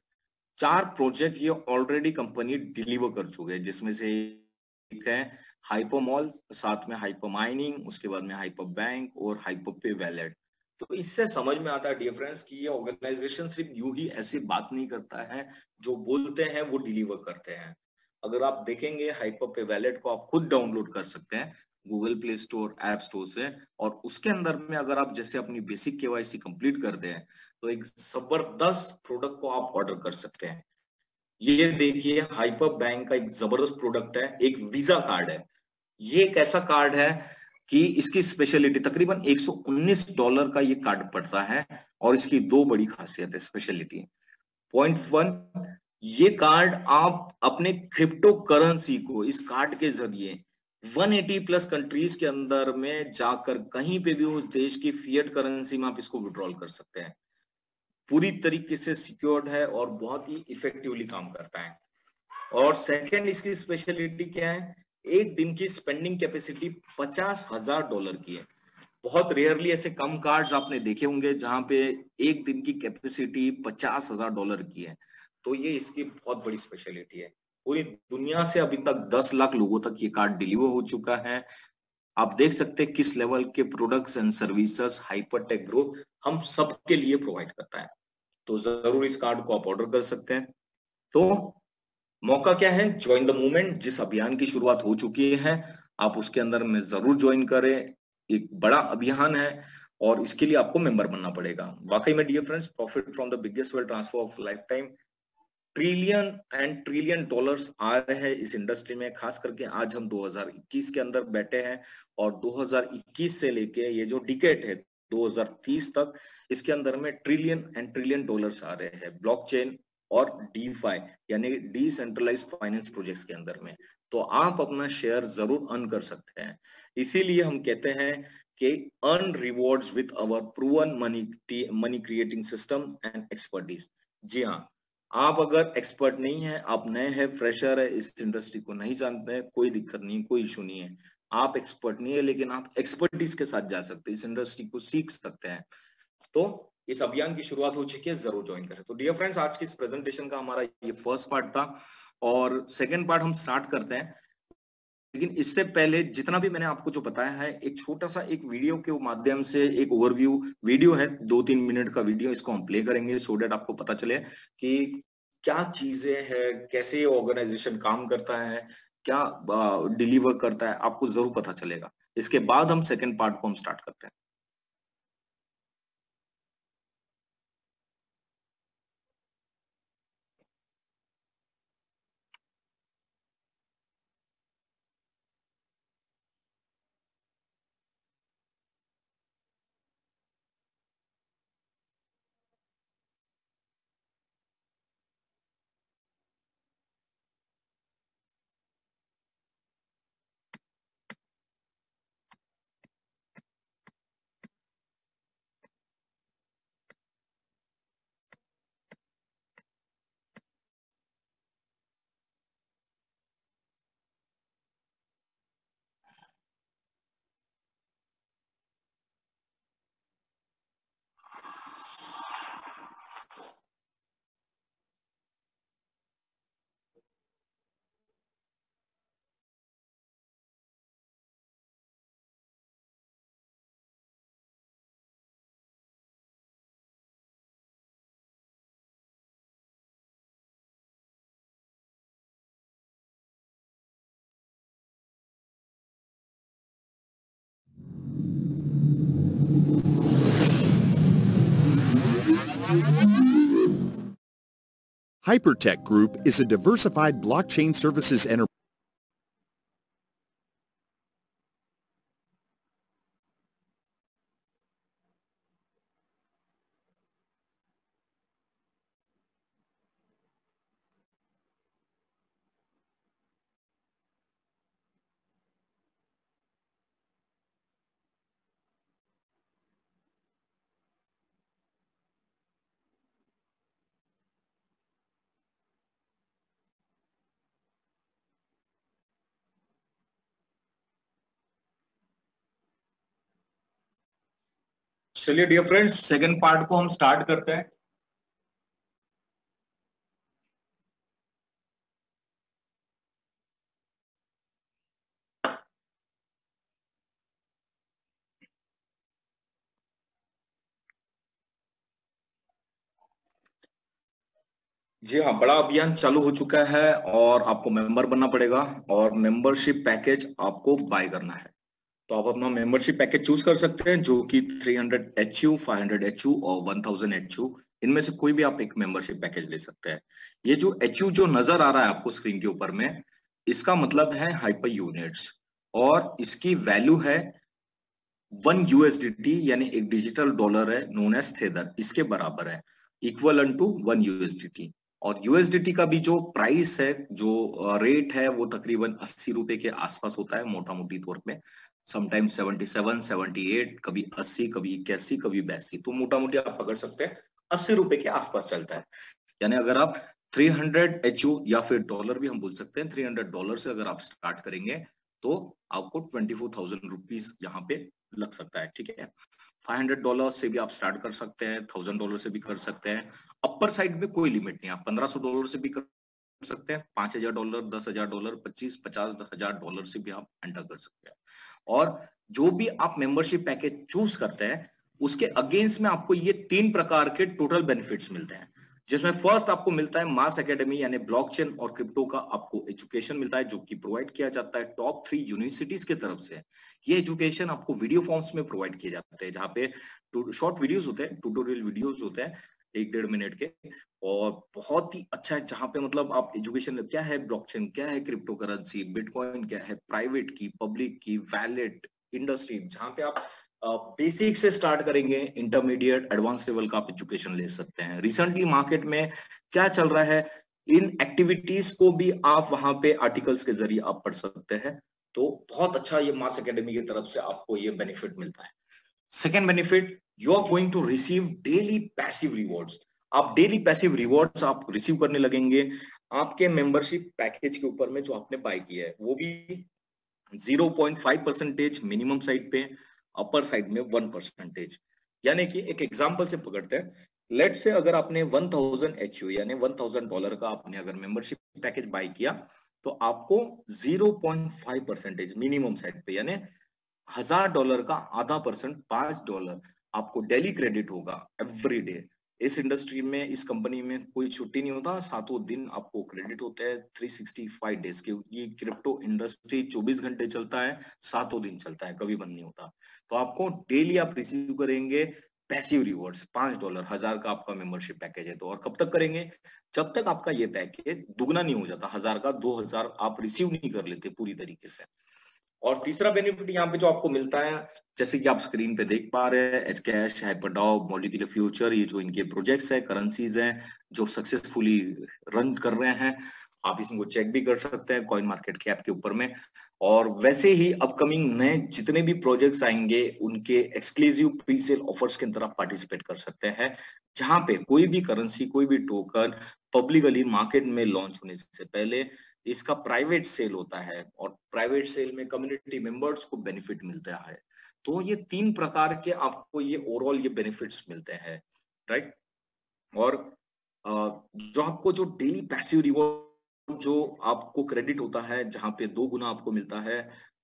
4 project ये ऑलरेडी कंपनी डिलीवर कर चुके हैं, जिसमें से एक है हाइपरमॉल, साथ में हाइपर माइनिंग, उसके बाद में हाइपर बैंक और हाइपर पे वैलेट। तो इससे समझ में आता है डियर फ्रेंड्स कि ये ऑर्गेनाइजेशन सिर्फ यूं ही ऐसी बात नहीं करता है, जो बोलते हैं वो डिलीवर करते हैं। अगर आप देखेंगे हाइपर पे वैलेट को आप खुद डाउनलोड कर सकते हैं Google play store, app store से, और उसके अंदर में अगर आप जैसे अपनी बेसिक केवाईसी कंप्लीट करते हैं तो एक जबरदस्त प्रोडक्ट को आप ऑर्डर कर सकते हैं। ये देखिए हाइपर बैंक का एक जबरदस्त प्रोडक्ट है, एक वीजा कार्ड है। ये एक ऐसा कार्ड है कि इसकी स्पेशलिटी तकरीबन $119 का ये कार्ड पड़ता है, और इसकी 2 बड़ी खासियत है, स्पेशलिटी। पॉइंट 1, ये कार्ड आप अपने क्रिप्टो करेंसी को इस कार्ड के जरिए 180 प्लस कंट्रीज के अंदर में जाकर कहीं पे भी उस देश की फिएट करेंसी में आप इसको विड्रॉल कर सकते हैं। पूरी तरीके से सिक्योर्ड है और बहुत ही इफेक्टिवली काम करता है। और सेकंड इसकी स्पेशलिटी क्या है, एक दिन की स्पेंडिंग कैपेसिटी $50,000 की है। बहुत रेयरली ऐसे कम कार्ड्स आपने देखे होंगे जहां पे एक दिन की कैपेसिटी $50,000 की है। तो ये इसकी बहुत बड़ी स्पेशलिटी है। पूरी दुनिया से अभी तक 10 लाख लोगों तक ये कार्ड डिलीवर हो चुका है। आप देख सकते हैं किस लेवल के प्रोडक्ट्स एंड सर्विसेज हाइपरटेक ग्रुप हम सबके लिए प्रोवाइड करता है। तो जरूर इस कार्ड को आप ऑर्डर कर सकते हैं। तो मौका क्या है, ज्वाइन द मूवमेंट। जिस अभियान की शुरुआत हो चुकी है आप उसके अंदर में जरूर ज्वाइन करें। एक बड़ा अभियान है और इसके लिए आपको मेंबर बनना पड़ेगा। वाकई में dear friends, profit from the biggest wealth transfer of life time, trillion and trillion dollars आ रहे हैं इस इंडस्ट्री में। खास करके आज हम 2021 के अंदर बैठे हैं और 2021 से लेके ये जो डिकेड है 2030 तक, इसके अंदर में ट्रिलियन एंड ट्रिलियन डॉलर्स आ रहे हैं ब्लॉकचेन और डीफाई यानी डिसेंट्रलाइज्ड फाइनेंस प्रोजेक्ट्स के अंदर में। तो आप अपना शेयर जरूर अर्न कर सकते हैं। इसीलिए हम कहते हैं कि earn rewards with our proven money creating system and expertise. जी हाँ, आप अगर एक्सपर्ट नहीं है, आप नए हैं, फ्रेशर है, इस इंडस्ट्री को नहीं जानते हैं, कोई दिक्कत नहीं, कोई इशू नहीं है। आप एक्सपर्ट नहीं है लेकिन आप एक्सपर्टीज के साथ जा सकते हैं, इस इंडस्ट्री को सीख सकते हैं। तो इस अभियान की शुरुआत हो चुकी है, जरूर ज्वाइन करें। तो डियर फ्रेंड्स, आज की इस प्रेजेंटेशन का हमारा ये फर्स्ट पार्ट था और सेकेंड पार्ट हम स्टार्ट करते हैं। लेकिन इससे पहले जितना भी मैंने आपको जो बताया है, एक छोटा सा एक वीडियो के माध्यम से एक ओवरव्यू वीडियो है, 2-3 मिनट का वीडियो, इसको हम प्ले करेंगे सो डेट आपको पता चले कि क्या चीजें हैं, कैसे ये ऑर्गेनाइजेशन काम करता है, क्या डिलीवर करता है, आपको जरूर पता चलेगा। इसके बाद हम सेकेंड पार्ट को हम स्टार्ट करते हैं। Hypertech Group is a diversified blockchain services enterprise. चलिए डियर फ्रेंड्स, सेकेंड पार्ट को हम स्टार्ट करते हैं। जी हाँ, बड़ा अभियान चालू हो चुका है और आपको मेंबर बनना पड़ेगा और मेंबरशिप पैकेज आपको बाय करना है। तो आप अपना मेंबरशिप पैकेज चूज कर सकते हैं जो कि 300 HU, 500 HU और 1000 HU, इनमें से कोई भी आप एक मेंबरशिप पैकेज ले सकते हैं। ये जो HU जो नजर आ रहा है आपको स्क्रीन के ऊपर में, इसका मतलब है हाइपर यूनिट्स और इसकी वैल्यू है 1 USDT, यानी एक डिजिटल डॉलर है नोन एज थेदर, इसके बराबर है, इक्वल टू 1 USDT। और यूएसडीटी का भी जो प्राइस है, जो रेट है, वो तकरीबन 80 रुपए के आसपास होता है मोटा मोटी तौर पे, समटाइम 77, 78, कभी 80, कभी 81, कभी 82, तो मोटा मोटी आप पकड़ सकते हैं 80 रुपए के आसपास चलता है। यानी अगर आप 300 HU या फिर डॉलर भी हम बोल सकते हैं, $300 से अगर आप स्टार्ट करेंगे तो आपको 24,000 रुपीज यहाँ पे लग सकता है, ठीक है। $500 से भी आप स्टार्ट कर सकते हैं, $1000 से भी कर सकते हैं। अपर साइड में कोई लिमिट नहीं, आप $1500 से भी कर सकते हैं, $5000, $10,000, 25, $50,000 से भी आप एंटर कर सकते हैं। और जो भी आप मेंबरशिप पैकेज चूज करते हैं उसके अगेंस्ट में आपको ये 3 प्रकार के टोटल बेनिफिट्स मिलते हैं, जिसमें फर्स्ट आपको मिलता है मास एकेडमी, यानी ब्लॉकचेन और क्रिप्टो का आपको एजुकेशन मिलता है जो कि प्रोवाइड किया जाता है टॉप 3 यूनिवर्सिटीज की तरफ से। ये एजुकेशन आपको वीडियो फॉर्म्स में प्रोवाइड किए जाते हैं, जहाँ पे शॉर्ट वीडियोस होते हैं, ट्यूटोरियल वीडियोस होते हैं 1-1.5 मिनट के, और बहुत ही अच्छा है, जहां पे मतलब आप एजुकेशन, क्या है ब्लॉकचेन, क्या है क्रिप्टो करेंसी, बिटकॉइन क्या है, प्राइवेट की, पब्लिक की, वैलेट, इंडस्ट्री, जहां पे आप बेसिक से स्टार्ट करेंगे, इंटरमीडिएट, एडवांस लेवल का आप एजुकेशन ले सकते हैं। रिसेंटली मार्केट में क्या चल रहा है, इन एक्टिविटीज को भी आप वहां पे आर्टिकल्स के जरिए आप पढ़ सकते हैं। तो बहुत अच्छा ये मास एकेडमी की तरफ से आपको ये बेनिफिट मिलता है। Second benefit, you are going to receive daily passive rewards. आप डेली पैसिव रिवॉर्ड्स आप रिसीव करने लगेंगे आपके मेंबरशिप पैकेज के ऊपर में जो आपने बाय किया है, वो भी 0.5% मिनिमम साइड पे, अपर साइड में 1%। यानी कि एक एग्जांपल से पकड़ते हैं, लेट से अगर आपने 1000 HU यानी $1000 का आपने अगर मेंबरशिप पैकेज बाय किया, तो आपको 0.5% मिनिमम साइड पे, यानी $1000 का आधा परसेंट, $5 आपको डेली क्रेडिट होगा एवरी डे। इस इंडस्ट्री में, इस कंपनी में कोई छुट्टी नहीं होता, 7 दिन आपको क्रेडिट होते हैं 365 डेज के। ये क्रिप्टो इंडस्ट्री 24 घंटे चलता है, 7 दिन चलता है, कभी बंद नहीं होता। तो आपको डेली आप रिसीव करेंगे पैसिव रिवॉर्ड्स, $5, 1000 का आपका मेंबरशिप पैकेज है। तो और कब तक करेंगे, जब तक आपका ये पैकेज दुगना नहीं हो जाता, 1000 का 2000 आप रिसीव नहीं कर लेते पूरी तरीके से। और तीसरा बेनिफिट यहाँ पे जो आपको मिलता है, जैसे कि आप स्क्रीन पे देख पा रहे हैं, एचकैश, हाइपरडाओ, मॉलिक्यूलर फ्यूचर, ये जो इनके प्रोजेक्ट्स है, करेंसीज हैं जो सक्सेसफुली रन कर रहे हैं, आप इसको चेक भी कर सकते हैं कॉइन मार्केट कैप के ऊपर में। और वैसे ही अपकमिंग नए जितने भी प्रोजेक्ट्स आएंगे उनके एक्सक्लूसिव प्री सेल ऑफर्स के अंदर आप पार्टिसिपेट कर सकते हैं, जहां पे कोई भी करेंसी, कोई भी टोकन पब्लिकली मार्केट में लॉन्च होने से पहले इसका प्राइवेट सेल होता है, और प्राइवेट सेल में कम्युनिटी मेंबर्स को बेनिफिट मिलता है। तो ये 3 प्रकार के आपको ये ओवरऑल ये बेनिफिट्स मिलते हैं, राइट। और जो आपको जो डेली पैसिव रिवॉर्ड जो आपको क्रेडिट होता है, जहां पे 2 गुना आपको मिलता है,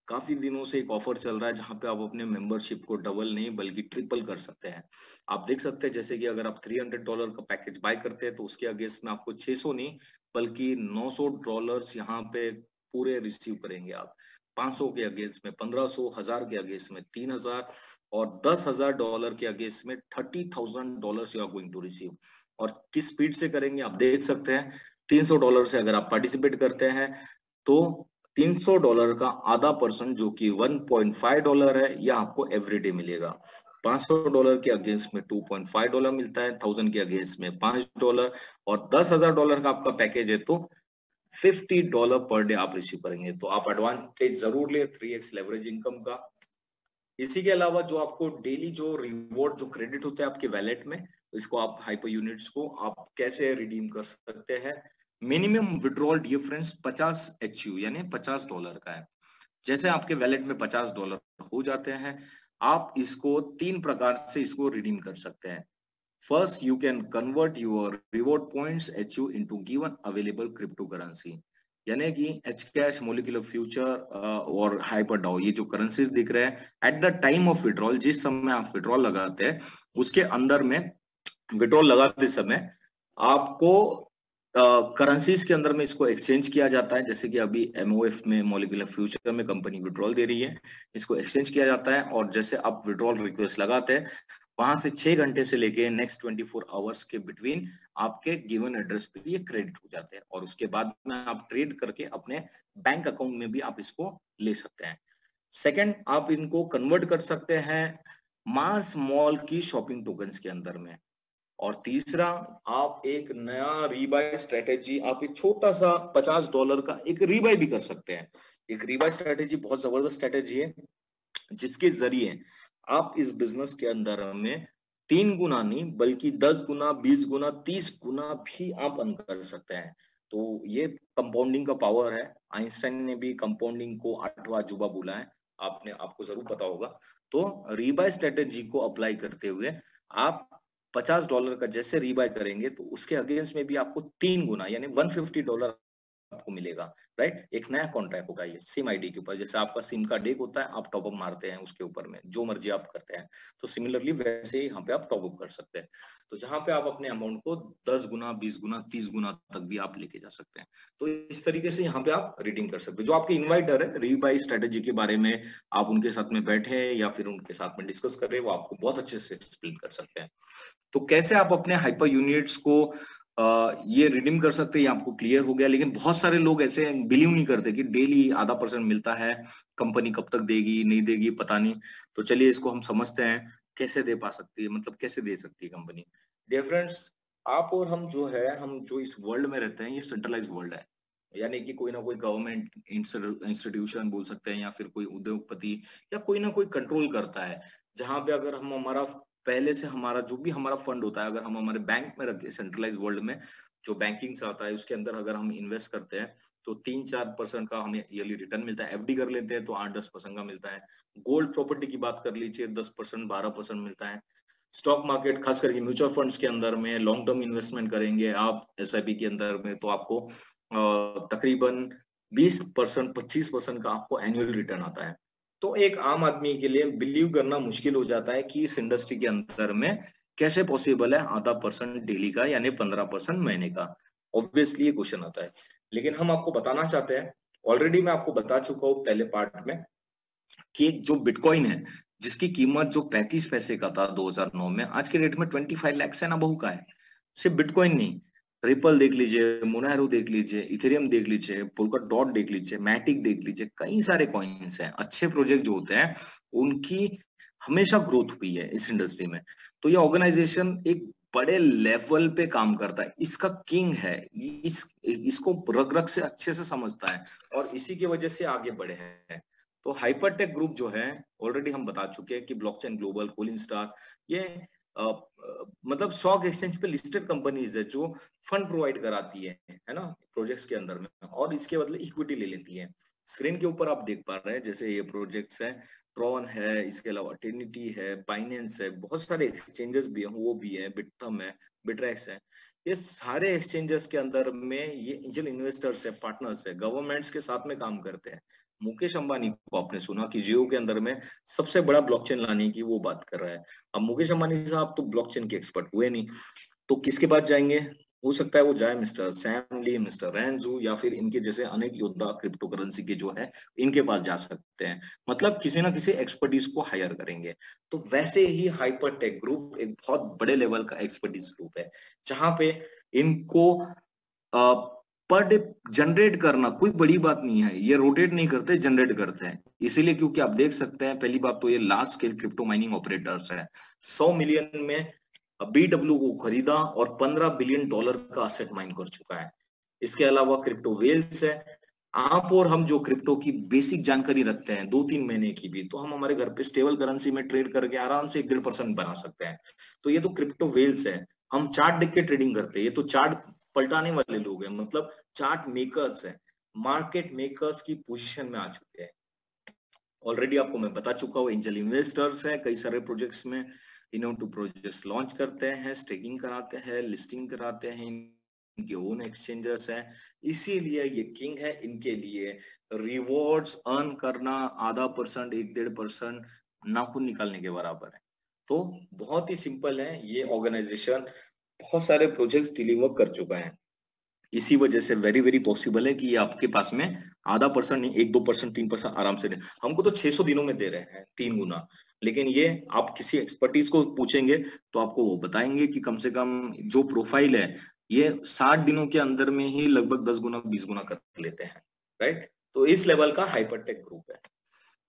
काफी दिनों से एक ऑफर चल रहा है जहां पे आप अपने मेंबरशिप को डबल नहीं बल्कि ट्रिपल कर सकते हैं। आप देख सकते हैं, जैसे कि अगर आप $300 का पैकेज बाय करते हैं तो उसके अगेंस्ट में आपको 600 नहीं बल्कि $900 यहाँ पे पूरे रिसीव करेंगे आप। 500 के अगेंस्ट में 1500, 1000 के अगेंस्ट में 3000, और $10,000 के अगेंस्ट में $30,000 you are going to receive. और किस स्पीड से करेंगे आप देख सकते हैं, $300 से अगर आप पार्टिसिपेट करते हैं तो $300 का आधा परसेंट जो कि $1.5 है, यह आपको एवरीडे मिलेगा। $500 के अगेंस्ट में $2.5 मिलता है, 1000 के अगेंस्ट में $5, और $10,000 का आपका पैकेज है तो $50 पर डे आप रिसीव करेंगे। तो आप एडवांटेज जरूर ले 3x लेवरेज इनकम का। इसी के अलावा जो आपको डेली जो रिवॉर्ड जो क्रेडिट होता है आपके वैलेट में, इसको आप हाइपर यूनिट्स को आप कैसे रिडीम कर सकते हैं। मिनिमम विड्रॉल डिफरेंस 50 HU यानी $50 का है। जैसे आपके वैलेट में $50 हो जाते हैं, आप इसको 3 प्रकार से इसको रिडीम कर सकते हैं। First, you can convert your reward points HU into given available crypto currency, यानी कि एचकैश, मॉलिक्यूलर फ्यूचर और हाइपरडाओ, ये जो करेंसीज दिख रहे हैं, at the time of withdrawal, जिस समय आप विड्रॉल लगाते हैं उसके अंदर में, विड्रॉल लगाते समय आपको करेंसीज के अंदर में इसको एक्सचेंज किया जाता है, जैसे कि अभी MOF में मॉलिक्यूलर फ्यूचर में कंपनी विड्रॉल दे रही है, इसको एक्सचेंज किया जाता है और जैसे आप विड्रॉल रिक्वेस्ट लगाते हैं वहां से 6 घंटे से लेके नेक्स्ट 24 आवर्स के बिटवीन आपके गिवन एड्रेस पे ये क्रेडिट हो जाते हैं और उसके बाद में आप ट्रेड करके अपने बैंक अकाउंट में भी आप इसको ले सकते हैं। सेकंड, आप इनको कन्वर्ट कर सकते हैं मास मॉल की शॉपिंग टोकन्स के अंदर में। और तीसरा, आप एक नया रीबाय स्ट्रेटेजी, आप एक छोटा सा $50 का एक रीबाय भी कर सकते हैं। एक रीबाय स्ट्रेटेजी बहुत जबरदस्त स्ट्रेटेजी है जिसके जरिए आप इस बिजनेस के अंदर में 3 गुना नहीं बल्कि 10 गुना, 20 गुना, 30 गुना भी आप अर्न कर सकते हैं। तो ये कंपाउंडिंग का पावर है। आइंस्टाइन ने भी कंपाउंडिंग को 8वां अजूबा बोला है, आपको जरूर पता होगा। तो रीबाय स्ट्रेटेजी को अप्लाई करते हुए आप $50 का जैसे रीबाय करेंगे तो उसके अगेंस्ट में भी आपको 3 गुना यानी $150 आपको मिलेगा, राइट। एक नया कॉन्ट्रैक्ट होगा ये सिम आईडी के ऊपर, जैसे आपका सिम कार्ड एक होता है, आप टॉपअप मारते हैं उसके ऊपर में, जो मर्जी आप करते हैं, तो सिमिलरली वैसे ही यहाँ पे आप टॉपअप कर सकते हैं। तो जहाँ पे आप अपने अमाउंट को 10 गुना, 20 गुना, 30 गुना तक भी आप लेके जा सकते हैं। तो इस तरीके से यहाँ पे आप रिडीम कर सकते हैं। जो आपके इन्वाइटर है रीबाय स्ट्रेटेजी के बारे में आप उनके साथ में बैठे या फिर उनके साथ में डिस्कस कर रहे हैं, वो आपको बहुत अच्छे से एक्सप्लेन कर सकते हैं। तो कैसे आप अपने हाइपर यूनिट्स को ये रिडीम कर सकते हैं, ये आपको क्लियर हो गया। लेकिन बहुत सारे लोग ऐसे बिलीव नहीं करते कि डेली आधा % मिलता है, कंपनी कब तक देगी नहीं देगी पता नहीं। तो चलिए इसको हम समझते हैं कैसे दे पा सकती है, मतलब कैसे दे सकती है कंपनी। डियर फ्रेंड्स, आप और हम जो इस वर्ल्ड में रहते हैं ये सेंट्रलाइज वर्ल्ड है, यानी कि कोई ना कोई गवर्नमेंट इंस्टीट्यूशन बोल सकते हैं या फिर कोई उद्योगपति या कोई ना कोई कंट्रोल करता है। जहां पे अगर हम हमारा पहले से हमारा जो भी हमारा फंड होता है अगर हम हमारे बैंक में रखते हैं, सेंट्रलाइज वर्ल्ड में जो बैंकिंग से आता है उसके अंदर अगर हम इन्वेस्ट करते हैं तो 3-4% का हमें ईयरली रिटर्न मिलता है। FD कर लेते हैं तो 8-10% का मिलता है। गोल्ड प्रॉपर्टी की बात कर लीजिए 10%, 12% मिलता है। स्टॉक मार्केट खास करके म्यूचुअल फंड्स के अंदर में लॉन्ग टर्म इन्वेस्टमेंट करेंगे आप SIP के अंदर में तो आपको तकरीबन 20%, 25% का आपको एनुअल रिटर्न आता है। तो एक आम आदमी के लिए बिलीव करना मुश्किल हो जाता है कि इस इंडस्ट्री के अंदर में कैसे पॉसिबल है आधा % डेली का यानी 15% महीने का। ऑब्वियसली ये क्वेश्चन आता है, लेकिन हम आपको बताना चाहते हैं, ऑलरेडी मैं आपको बता चुका हूँ पहले पार्ट में कि जो बिटकॉइन है जिसकी कीमत जो 35 पैसे का था 2009 में, आज के रेट में 25 लाख से ना बहु का है। सिर्फ बिटकॉइन नहीं, रिपल देख लीजिए, मोनारो देख लीजिए, इथेरियम देख लीजिए, पोलकाडॉट देख लीजिए, मैटिक देख लीजिए, कई सारे कॉइन्स हैं। अच्छे प्रोजेक्ट जो होते हैं उनकी हमेशा ग्रोथ हुई है इस इंडस्ट्री में। तो ये ऑर्गेनाइजेशन एक बड़े लेवल पे काम करता है, इसका किंग है, इसको रग रग से अच्छे से समझता है और इसी की वजह से आगे बढ़े हैं। तो हाइपरटेक ग्रुप जो है ऑलरेडी हम बता चुके हैं कि ब्लॉकचेन ग्लोबल, कोलिनस्टार, ये मतलब स्टॉक एक्सचेंज पे लिस्टेड कंपनीज है जो फंड प्रोवाइड कराती है ना, प्रोजेक्ट्स के अंदर में, और इसके बदले इक्विटी ले लेती है। स्क्रीन के ऊपर आप देख पा रहे हैं जैसे ये प्रोजेक्ट्स हैं, ट्रॉन है, इसके अलावा ट्रिनिटी है, बाइनेंस है, बहुत सारे एक्सचेंजेस भी है, वो भी है, बिटथम है, बिट्रेक्स है। ये सारे एक्सचेंजेस के अंदर में ये एंजल इन्वेस्टर्स है, पार्टनर्स है, गवर्नमेंट्स के साथ में काम करते हैं। मुकेश अंबानी को आपने सुना कि जियो के अंदर में सबसे बड़ा ब्लॉकचेन लाने की वो बात कर रहा है। अब मुकेश अंबानी साहब तो ब्लॉकचेन के एक्सपर्ट हुए नहीं, तो किसके पास जाएंगे? हो सकता है वो जाए मिस्टर सैम ली, मिस्टर रैंजू या फिर इनके जैसे अनेक योद्धा क्रिप्टो करेंसी के जो है इनके पास जा सकते हैं, मतलब किसी ना किसी एक्सपर्टीज को हायर करेंगे। तो वैसे ही हाइपरटेक ग्रुप एक बहुत बड़े लेवल का एक्सपर्टीज ग्रुप है जहां पे इनको पर डे जनरेट करना कोई बड़ी बात नहीं है। ये रोटेट नहीं करते, जनरेट करते हैं। इसीलिए क्योंकि आप देख सकते हैं पहली बात तो ये large scale crypto mining operators है। 100 मिलियन में BW को खरीदा और $15 बिलियन का असेट माइन कर चुका है। इसके अलावा क्रिप्टो वेल्स है। आप और हम जो क्रिप्टो की बेसिक जानकारी रखते हैं 2-3 महीने की भी, तो हम हमारे घर पे स्टेबल करेंसी में ट्रेड करके आराम से 1.5% बना सकते हैं। तो ये तो क्रिप्टो वेल्स है। हम चार्ट देख के ट्रेडिंग करते हैं, ये तो चार्ट पलटाने वाले लोग हैं, मतलब चार्ट मेकर्स हैं, मार्केट मेकर्स की पोजीशन में आ चुके हैं। ऑलरेडी आपको मैं बता चुका हूँ, एंजल इन्वेस्टर्स हैं कई सारे प्रोजेक्ट्स में, इन्होंने प्रोजेक्ट्स लॉन्च करते हैं, स्टेकिंग कराते हैं, लिस्टिंग कराते हैं, इनके ओन एक्सचेंजर्स हैं, इसीलिए ये किंग है। इनके लिए रिवॉर्ड्स अर्न करना आधा %, 1-1.5% नाखून निकालने के बराबर है। तो बहुत ही सिंपल है, ये ऑर्गेनाइजेशन बहुत सारे प्रोजेक्ट्स डिलीवर कर चुका है। इसी वजह से वेरी वेरी पॉसिबल है कि ये आपके पास में आधा परसेंट नहीं 1-2%, 3% आराम से दे। हमको तो 600 दिनों में दे रहे हैं 3 गुना, लेकिन ये आप किसी एक्सपर्टीज को पूछेंगे तो आपको वो बताएंगे कि कम से कम जो प्रोफाइल है ये 60 दिनों के अंदर में ही लगभग 10 गुना 20 गुना कर लेते हैं, राइट। तो इस लेवल का हाइपरटेक ग्रुप है।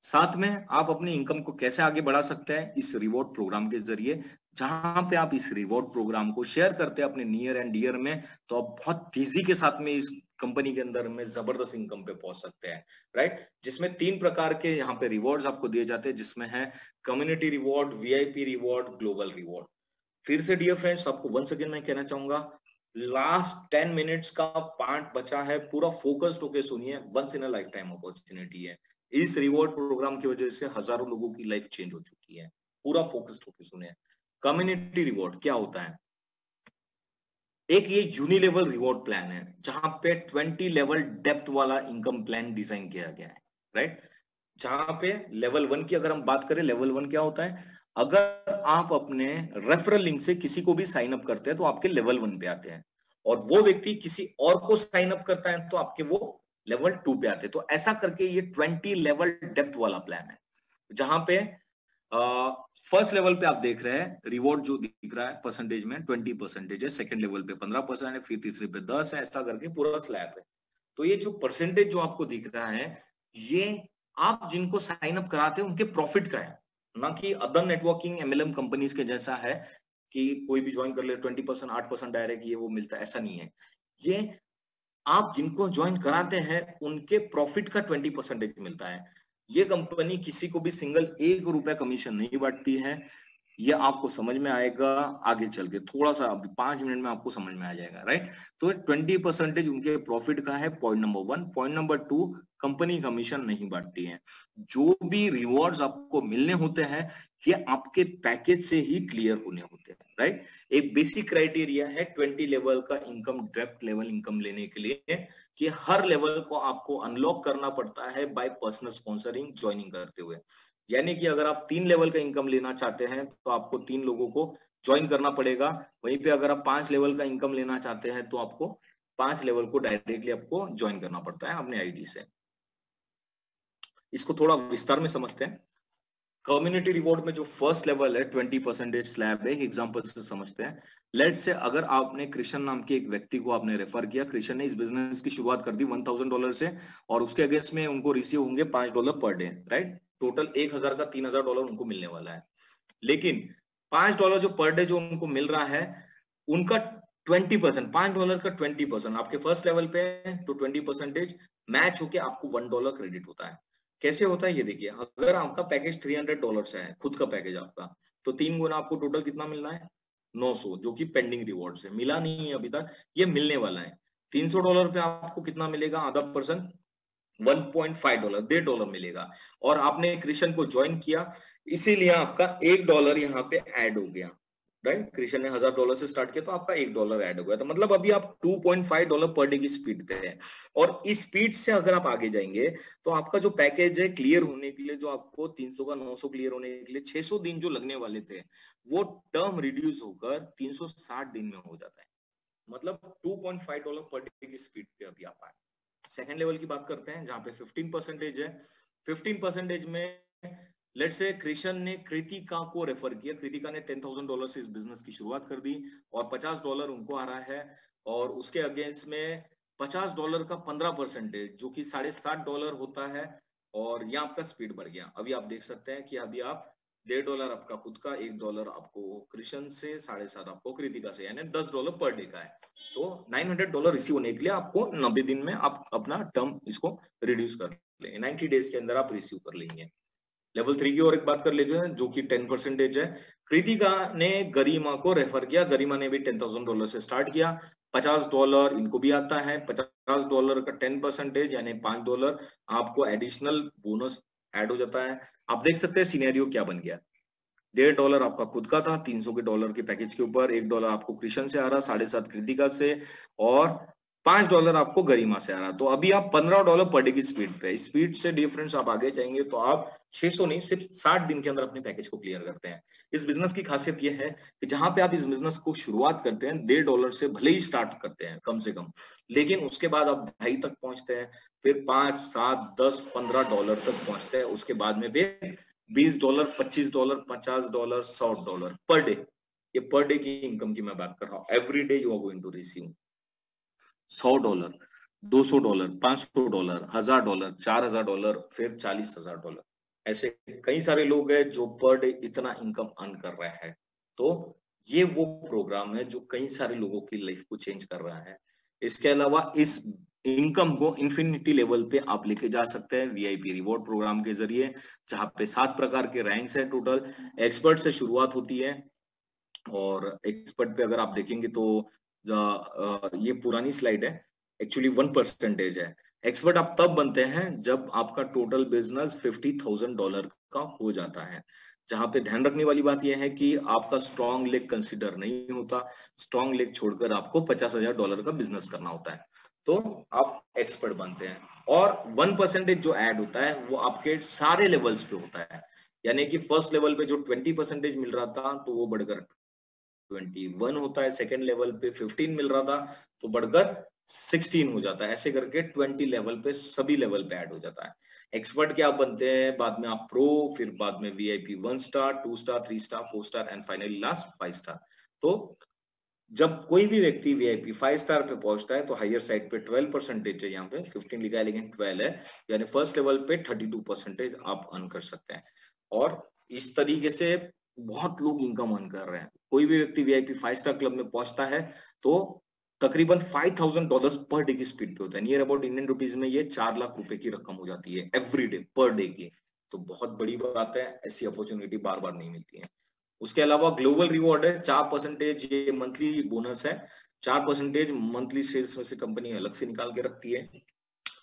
साथ में आप अपनी इनकम को कैसे आगे बढ़ा सकते हैं, इस रिवॉर्ड प्रोग्राम के जरिए, जहां पे आप इस रिवॉर्ड प्रोग्राम को शेयर करते हैं अपने नियर एंड डियर में, तो आप बहुत तेजी के साथ में इस कंपनी के अंदर में जबरदस्त इनकम पे पहुंच सकते हैं, राइट। जिसमें 3 प्रकार के यहाँ पे रिवॉर्ड्स आपको दिए जाते हैं, जिसमें है community reward, VIP reward, global reward. फिर से डियर फ्रेंड्स, आपको वंस अगेन मैं कहना चाहूंगा, लास्ट 10 मिनट्स का पार्ट बचा है, पूरा फोकस्ड होकर सुनिए, once in a lifetime opportunity है। इस रिवॉर्ड प्रोग्राम की वजह से हजारों लोगों की लाइफ चेंज हो चुकी है, पूरा फोकस्ड होकर सुनिए। कम्युनिटी रिवॉर्ड क्या होता है? एक ये यूनिलेवल रिवॉर्ड प्लान है, जहां पे 20 लेवल डेप्थ वाला इनकम प्लान डिजाइन किया गया है, राइट। जहां पे लेवल 1 की अगर हम बात करें, लेवल 1 क्या होता है? अगर आप अपने रेफरल लिंक से किसी को भी साइन अप करते हैं तो आपके लेवल 1 पे आते हैं, और वो व्यक्ति किसी और को साइन अप करता है तो आपके वो लेवल 2 पे आते हैं। तो ऐसा करके ये 20 लेवल डेप्थ वाला प्लान है, जहां पे फर्स्ट लेवल पे आप देख रहे हैं रिवॉर्ड जो दिख रहा है परसेंटेज में 20% है, सेकंड लेवल पे 15% है, फिर तीसरे पे 10 है, ऐसा करके पूरा स्लैब है। तो ये जो परसेंटेज जो आपको दिख रहा है, ये आप जिनको साइन अप कराते हैं उनके प्रॉफिट का है, ना कि अदर नेटवर्किंग एमएलएम कंपनीज के जैसा है कि कोई भी ज्वाइन कर ले 20%, 8% डायरेक्ट ये वो मिलता है, ऐसा नहीं है। ये आप जिनको ज्वाइन कराते हैं उनके प्रॉफिट का 20% मिलता है। ये कंपनी किसी को भी सिंगल 1 रुपया कमीशन नहीं बांटती है। ये आपको समझ में आएगा आगे चल के, थोड़ा सा अभी 5 मिनट में आपको समझ में आ जाएगा, राइट। तो 20% उनके प्रॉफिट का है, point number 1। Point number 2, company commission नहीं बांटती है। जो भी रिवॉर्ड्स आपको मिलने होते हैं ये आपके पैकेज से ही क्लियर होने होते हैं, राइट। एक बेसिक क्राइटेरिया है 20 लेवल का इनकम, डेप्थ लेवल इनकम लेने के लिए, कि हर लेवल को आपको अनलॉक करना पड़ता है बाय पर्सनल स्पॉन्सरिंग, ज्वाइनिंग करते हुए। यानी कि अगर आप 3 लेवल का इनकम लेना चाहते हैं तो आपको 3 लोगों को ज्वाइन करना पड़ेगा। वहीं पे अगर आप 5 लेवल का इनकम लेना चाहते हैं तो आपको 5 लेवल को डायरेक्टली आपको ज्वाइन करना पड़ता है अपने आईडी से। इसको थोड़ा विस्तार में समझते हैं। कम्युनिटी रिवॉर्ड में जो फर्स्ट लेवल है 20% स्लैब है, एक एग्जांपल से समझते हैं। लेट से अगर आपने कृष्ण नाम के एक व्यक्ति को आपने रेफर किया, कृष्ण ने इस बिजनेस की शुरुआत कर दी $1000 से, और उसके अगेंस्ट में उनको रिसीव होंगे $5 पर डे, राइट। टोटल 1000 का $3000 उनको मिलने वाला है। लेकिन $5 जो पर डे जो उनको मिल रहा है, उनका 20%, $5 का 20% आपके फर्स्ट लेवल पे है, तो 20% मैच होके आपको $1 क्रेडिट होता है। कैसे होता है ये देखिए, अगर आपका पैकेज $300 है, खुद का पैकेज आपका, तो 3 गुना आपको टोटल कितना मिलना है? 900, जो कि पेंडिंग रिवॉर्ड है, मिला नहीं है अभी तक, ये मिलने वाला है। $300 पे आपको कितना मिलेगा? आधा परसेंट $1.5, $1.5 मिलेगा। और आपने कृष्ण को ज्वाइन किया, इसीलिए आपका $1 यहाँ पे ऐड हो गया, राइट। कृष्ण ने $1000 से स्टार्ट किया तो आपका $1 ऐड हो गया, तो मतलब अभी आप $2.5 पर डे की स्पीड पे है। और इस स्पीड से अगर आप आगे जाएंगे तो आपका जो पैकेज है क्लियर होने के लिए, जो आपको 300 का 900 क्लियर होने के लिए 600 दिन जो लगने वाले थे, वो टर्म रिड्यूस होकर 360 दिन में हो जाता है। मतलब $2.5 पर डे की स्पीड पे अभी आप आए। सेकेंड लेवल की बात करते हैं, जहां पे 15% है। 15% में लेट्स से कृष्ण ने कृतिका को रेफर किया, कृतिका ने $10,000 से इस बिजनेस की शुरुआत कर दी, और $50 उनको आ रहा है, और उसके अगेंस्ट में $50 का 15% जो कि $7.5 होता है, और यहाँ आपका स्पीड बढ़ गया। अभी आप देख सकते हैं कि अभी आप $1.5 आपका खुद का, $1 आपको कृष्ण से, 7.5 आपको कृतिका से, यानी $10 पर डे का है। तो $900 रिसीव होने के लिए आपको 90 दिन में आप अपना टर्म इसको रिड्यूस कर लेंगे, 90 डेज के अंदर आप रिसीव कर लेंगे। लेवल 3 की और एक बात कर लीजिए, जो कि 10% है। कृतिका ने गरिमा को रेफर किया, गरिमा ने भी $10,000 से स्टार्ट किया, $50 इनको भी आता है। $50 का 10% यानी $5 आपको एडिशनल बोनस ऐड हो जाता है। आप देख सकते हैं सिनेरियो क्या बन गया। $1.5 आपका खुद का था 300 के डॉलर के पैकेज के ऊपर, $1 आपको कृष्ण से आ रहा, 7.5 कृतिका से, और $5 आपको गरिमा से आ रहा, तो अभी आप $15 पर डे की स्पीड पे, स्पीड से डिफरेंस आप आगे जाएंगे तो आप 600 नहीं सिर्फ 60 दिन के अंदर अपने पैकेज को क्लियर करते हैं। इस बिजनेस की खासियत यह है कि जहां पे आप इस बिजनेस को शुरुआत करते हैं $1.5 से भले ही स्टार्ट करते हैं कम से कम, लेकिन उसके बाद आप 2.5 तक पहुंचते हैं, फिर 5, 7, 10, $15 तक पहुंचते हैं, उसके बाद में फिर $20, $25, $50, $100 पर डे। ये पर डे की इनकम की मैं बात कर रहा हूँ। Every day you are going to receive $100, $200, $500, $1000, $4000, फिर $40,000। ऐसे कई सारे लोग हैं जो पर डे इतना इनकम अर्न कर रहे हैं। तो ये वो प्रोग्राम है जो कई सारे लोगों की लाइफ को चेंज कर रहा है। इसके अलावा इस इनकम को इन्फिनिटी लेवल पे आप लेके जा सकते हैं वीआईपी रिवॉर्ड प्रोग्राम के जरिए, जहां पे 7 प्रकार के रैंक्स है टोटल। एक्सपर्ट से शुरुआत होती है, और एक्सपर्ट पे अगर आप देखेंगे तो ये पुरानी स्लाइड है, एक्चुअली 1% है। एक्सपर्ट आप तब बनते हैं जब आपका टोटल बिजनेस $50,000 का हो जाता है। जहां पे ध्यान रखने वाली बात यह है कि आपका स्ट्रॉन्ग लेग कंसीडर नहीं होता, स्ट्रॉन्ग लेग छोड़कर आपको $50,000 का बिजनेस करना होता है, तो आप एक्सपर्ट बनते हैं। और 1% जो ऐड होता है वो आपके सारे लेवल्स पे होता है, यानी कि फर्स्ट लेवल पे जो 20% मिल रहा था तो वो बढ़कर 21 होता है, सेकेंड लेवल पे 15 मिल रहा था तो बढ़कर 16 हो जाता है, ऐसे करके 20 लेवल पे सभी लेवल पे ऐड हो जाता है। एक्सपर्ट क्या बनते हैं बाद में आप प्रो, फिर बाद में VIP 1 star, 2 star, 3 star, 4 star and finally last 5 star. तो जब कोई भी व्यक्ति वीआईपी 5 स्टार पे पहुंचता है तो हायर साइड पे 12% है, यहाँ पे 15 लिखा है लेकिन 12 है, यानी फर्स्ट लेवल पे 32% आप अर्न कर सकते हैं। और इस तरीके से बहुत लोग इनकम अर्न कर रहे हैं। कोई भी व्यक्ति वीआईपी 5 स्टार क्लब में पहुंचता है तो तकरीबन $5,000 पर डे की स्पीड पे होता है। नियर अबाउट इंडियन रुपीज में ये 4 लाख रुपए की रकम हो जाती है एवरी डे पर डे की। तो बहुत बड़ी बात है, ऐसी अपॉर्चुनिटी बार बार नहीं मिलती है। उसके अलावा ग्लोबल रिवॉर्ड है 4%, ये मंथली बोनस है। 4% मंथली सेल्स में से कंपनी अलग से निकाल के रखती है।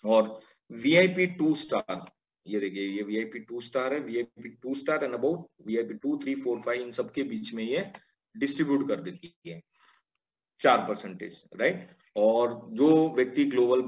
और वीआईपी 2 स्टार, ये देखिए ये वीआईपी 2 स्टार है, VIP 2 star and about VIP 2, 3, 4, 5 इन सबके बीच में ये डिस्ट्रीब्यूट कर देती है 4%, राइट। और जो व्यक्ति ग्लोबल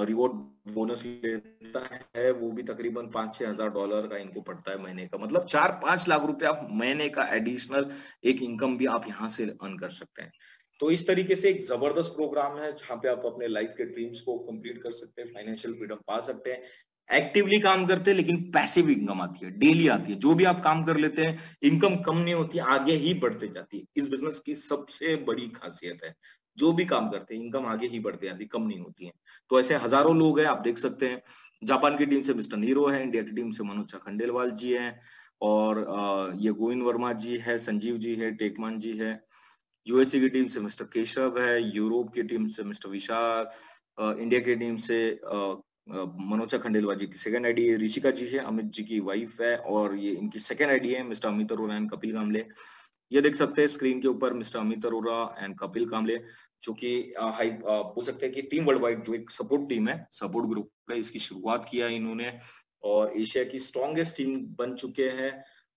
रिवॉर्ड बोनस लेता है वो भी तकरीबन $5-6 हजार का इनको पड़ता है महीने का, मतलब 4-5 लाख रुपए आप महीने का एडिशनल एक इनकम भी आप यहाँ से अर्न कर सकते हैं। तो इस तरीके से एक जबरदस्त प्रोग्राम है जहां पे आप अपने लाइफ के ड्रीम्स को कंप्लीट कर सकते हैं, फाइनेंशियल फ्रीडम पा सकते हैं। एक्टिवली काम करते हैं लेकिन पैसिव इनकम आती है, डेली आती है। जो भी आप काम कर लेते हैं इनकम कम नहीं होती, आगे ही बढ़ते जाती है। इस बिजनेस की सबसे बड़ी खासियत है, जो भी काम करते हैं इनकम आगे ही बढ़ते जाती है, कम नहीं होती है। तो ऐसे हजारों लोग हैं, आप देख सकते हैं। जापान की टीम से मिस्टर नीरो है, इंडिया की टीम से मनोज खंडेलवाल जी हैं, और ये गोविंद वर्मा जी है, संजीव जी है, टेकमान जी है। यूएसए की टीम से मिस्टर केशव है, यूरोप की टीम से मिस्टर विशाल, इंडिया की टीम से मनोज खंडेलवाल जी की सेकंड आईडी है, ऋषिका जी है, अमित जी की वाइफ है, और ये इनकी सेकंड आईडी है मिस्टर अमित अरोरा एंड कपिल कामले। ये देख सकते हैं स्क्रीन के ऊपर मिस्टर अमित अरोरा एंड कपिल कामले, जो कि बोल सकते हैं कि टीम वर्ल्ड वाइड जो एक सपोर्ट टीम है, सपोर्ट ग्रुप है, इसकी शुरुआत किया है इन्होंने, और एशिया की स्ट्रॉन्गेस्ट टीम बन चुके हैं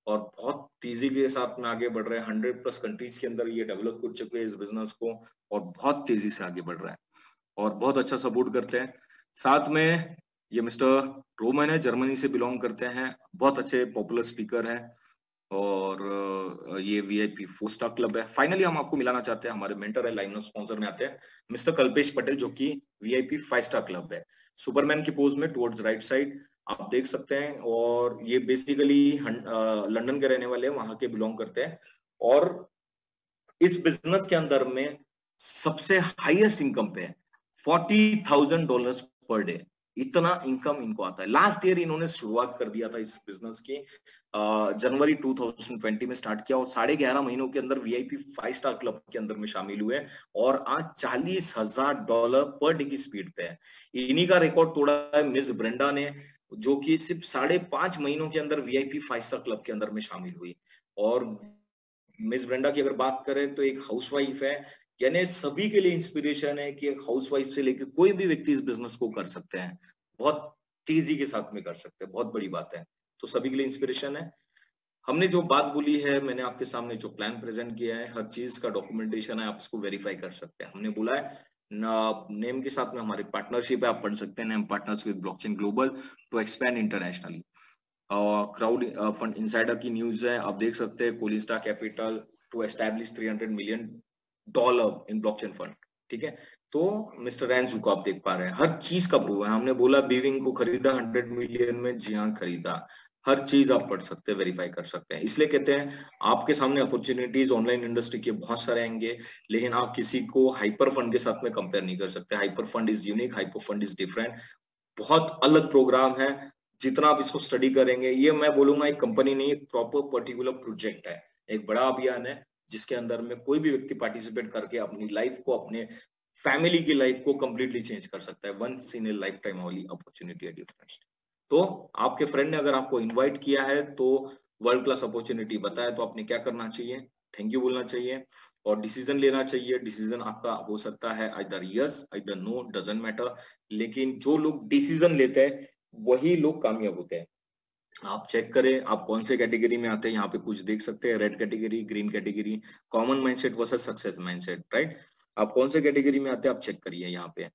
और बहुत तेजी के साथ में आगे बढ़ रहे हैं। 100+ कंट्रीज के अंदर ये डेवलप कर चुके हैं इस बिजनेस को, और बहुत तेजी से आगे बढ़ रहे हैं और बहुत अच्छा सपोर्ट करते हैं। साथ में ये मिस्टर रोमन है, जर्मनी से बिलोंग करते हैं, बहुत अच्छे पॉपुलर स्पीकर हैं, और ये वीआईपी 4 स्टार क्लब है। फाइनली हम आपको मिलाना चाहते हैं, हमारे मेंटर है, लाइन ऑफ स्पॉन्सर में आते हैं मिस्टर कल्पेश पटेल, जो कि वीआईपी 5 स्टार क्लब है। सुपरमैन की पोज में टुवर्ड्स राइट साइड आप देख सकते हैं, और ये बेसिकली लंदन के रहने वाले हैं, वहां के बिलोंग करते हैं, और इस बिजनेस के अंदर में सबसे हाईएस्ट इनकम पे है $40,000 पर डे। इतना इनकम इनको आता है। लास्ट ईयर इन्होंने शुरुआत कर दिया था इस बिजनेस की, जनवरी 2020 में स्टार्ट किया, और 11.5 महीनों के अंदर वीआईपी 5 स्टार क्लब के अंदर में शामिल हुए, और आज $40,000 पर डे की स्पीड पे है। इन्हीं का रिकॉर्ड तोड़ा है मिस ब्रेंडा ने, जो कि सिर्फ 5.5 महीनों के अंदर वीआईपी 5 स्टार क्लब के अंदर में शामिल हुई। और मिस ब्रेंडा की अगर बात करें तो एक हाउसवाइफ है, यानी सभी के लिए इंस्पिरेशन है कि एक हाउसवाइफ से लेकर कोई भी व्यक्ति इस बिजनेस को कर सकते हैं, बहुत तेजी के साथ में कर सकते हैं, बहुत बड़ी बात है। तो सभी के लिए इंस्पिरेशन है। हमने जो बात बोली है, मैंने आपके सामने जो प्लान प्रेजेंट किया है, हर चीज का डॉक्यूमेंटेशन है, आप इसको वेरीफाई कर सकते हैं। हमने बोला है नेम के साथ में हमारी पार्टनरशिप है, आप पढ़ सकते हैं, name partners with blockchain global to expand internationally. Crowd fund insider की न्यूज है, आप देख सकते हैं, Kolista capital to establish $300 million in blockchain fund, ठीक है। तो मिस्टर रैंसू को आप देख पा रहे हैं, हर चीज का प्रूफ है। हमने बोला बीविंग को खरीदा 100 मिलियन में, जी हाँ खरीदा। हर चीज आप पढ़ सकते हैं, वेरीफाई कर सकते हैं। इसलिए कहते हैं आपके सामने अपॉर्चुनिटीज ऑनलाइन इंडस्ट्री के बहुत सारे आएंगे, लेकिन आप किसी को हाइपर फंड के साथ में कंपेयर नहीं कर सकते। Hyper fund is unique, hyper fund is different, बहुत अलग प्रोग्राम है। जितना आप इसको स्टडी करेंगे, ये मैं बोलूंगा एक कंपनी नहीं, एक प्रॉपर पर्टिकुलर प्रोजेक्ट है, एक बड़ा अभियान है, जिसके अंदर में कोई भी व्यक्ति पार्टिसिपेट करके अपनी लाइफ को, अपने फैमिली की लाइफ को कंप्लीटली चेंज कर सकता है। Once in a lifetime वाली अपॉर्चुनिटी है डिफरेंट। तो आपके फ्रेंड ने अगर आपको इन्वाइट किया है, तो वर्ल्ड क्लास अपॉर्चुनिटी बताया, तो आपने क्या करना चाहिए? थैंक यू बोलना चाहिए और डिसीजन लेना चाहिए। डिसीजन आपका हो सकता है either yes, either no, doesn't matter, लेकिन जो लोग डिसीजन लेते हैं वही लोग कामयाब होते हैं। आप चेक करें आप कौन से कैटेगरी में आते हैं, यहाँ पे कुछ देख सकते हैं, red category, green category, common mindset versus success mindset, right. आप कौन से कैटेगरी में आते हैं आप चेक करिए। यहाँ पे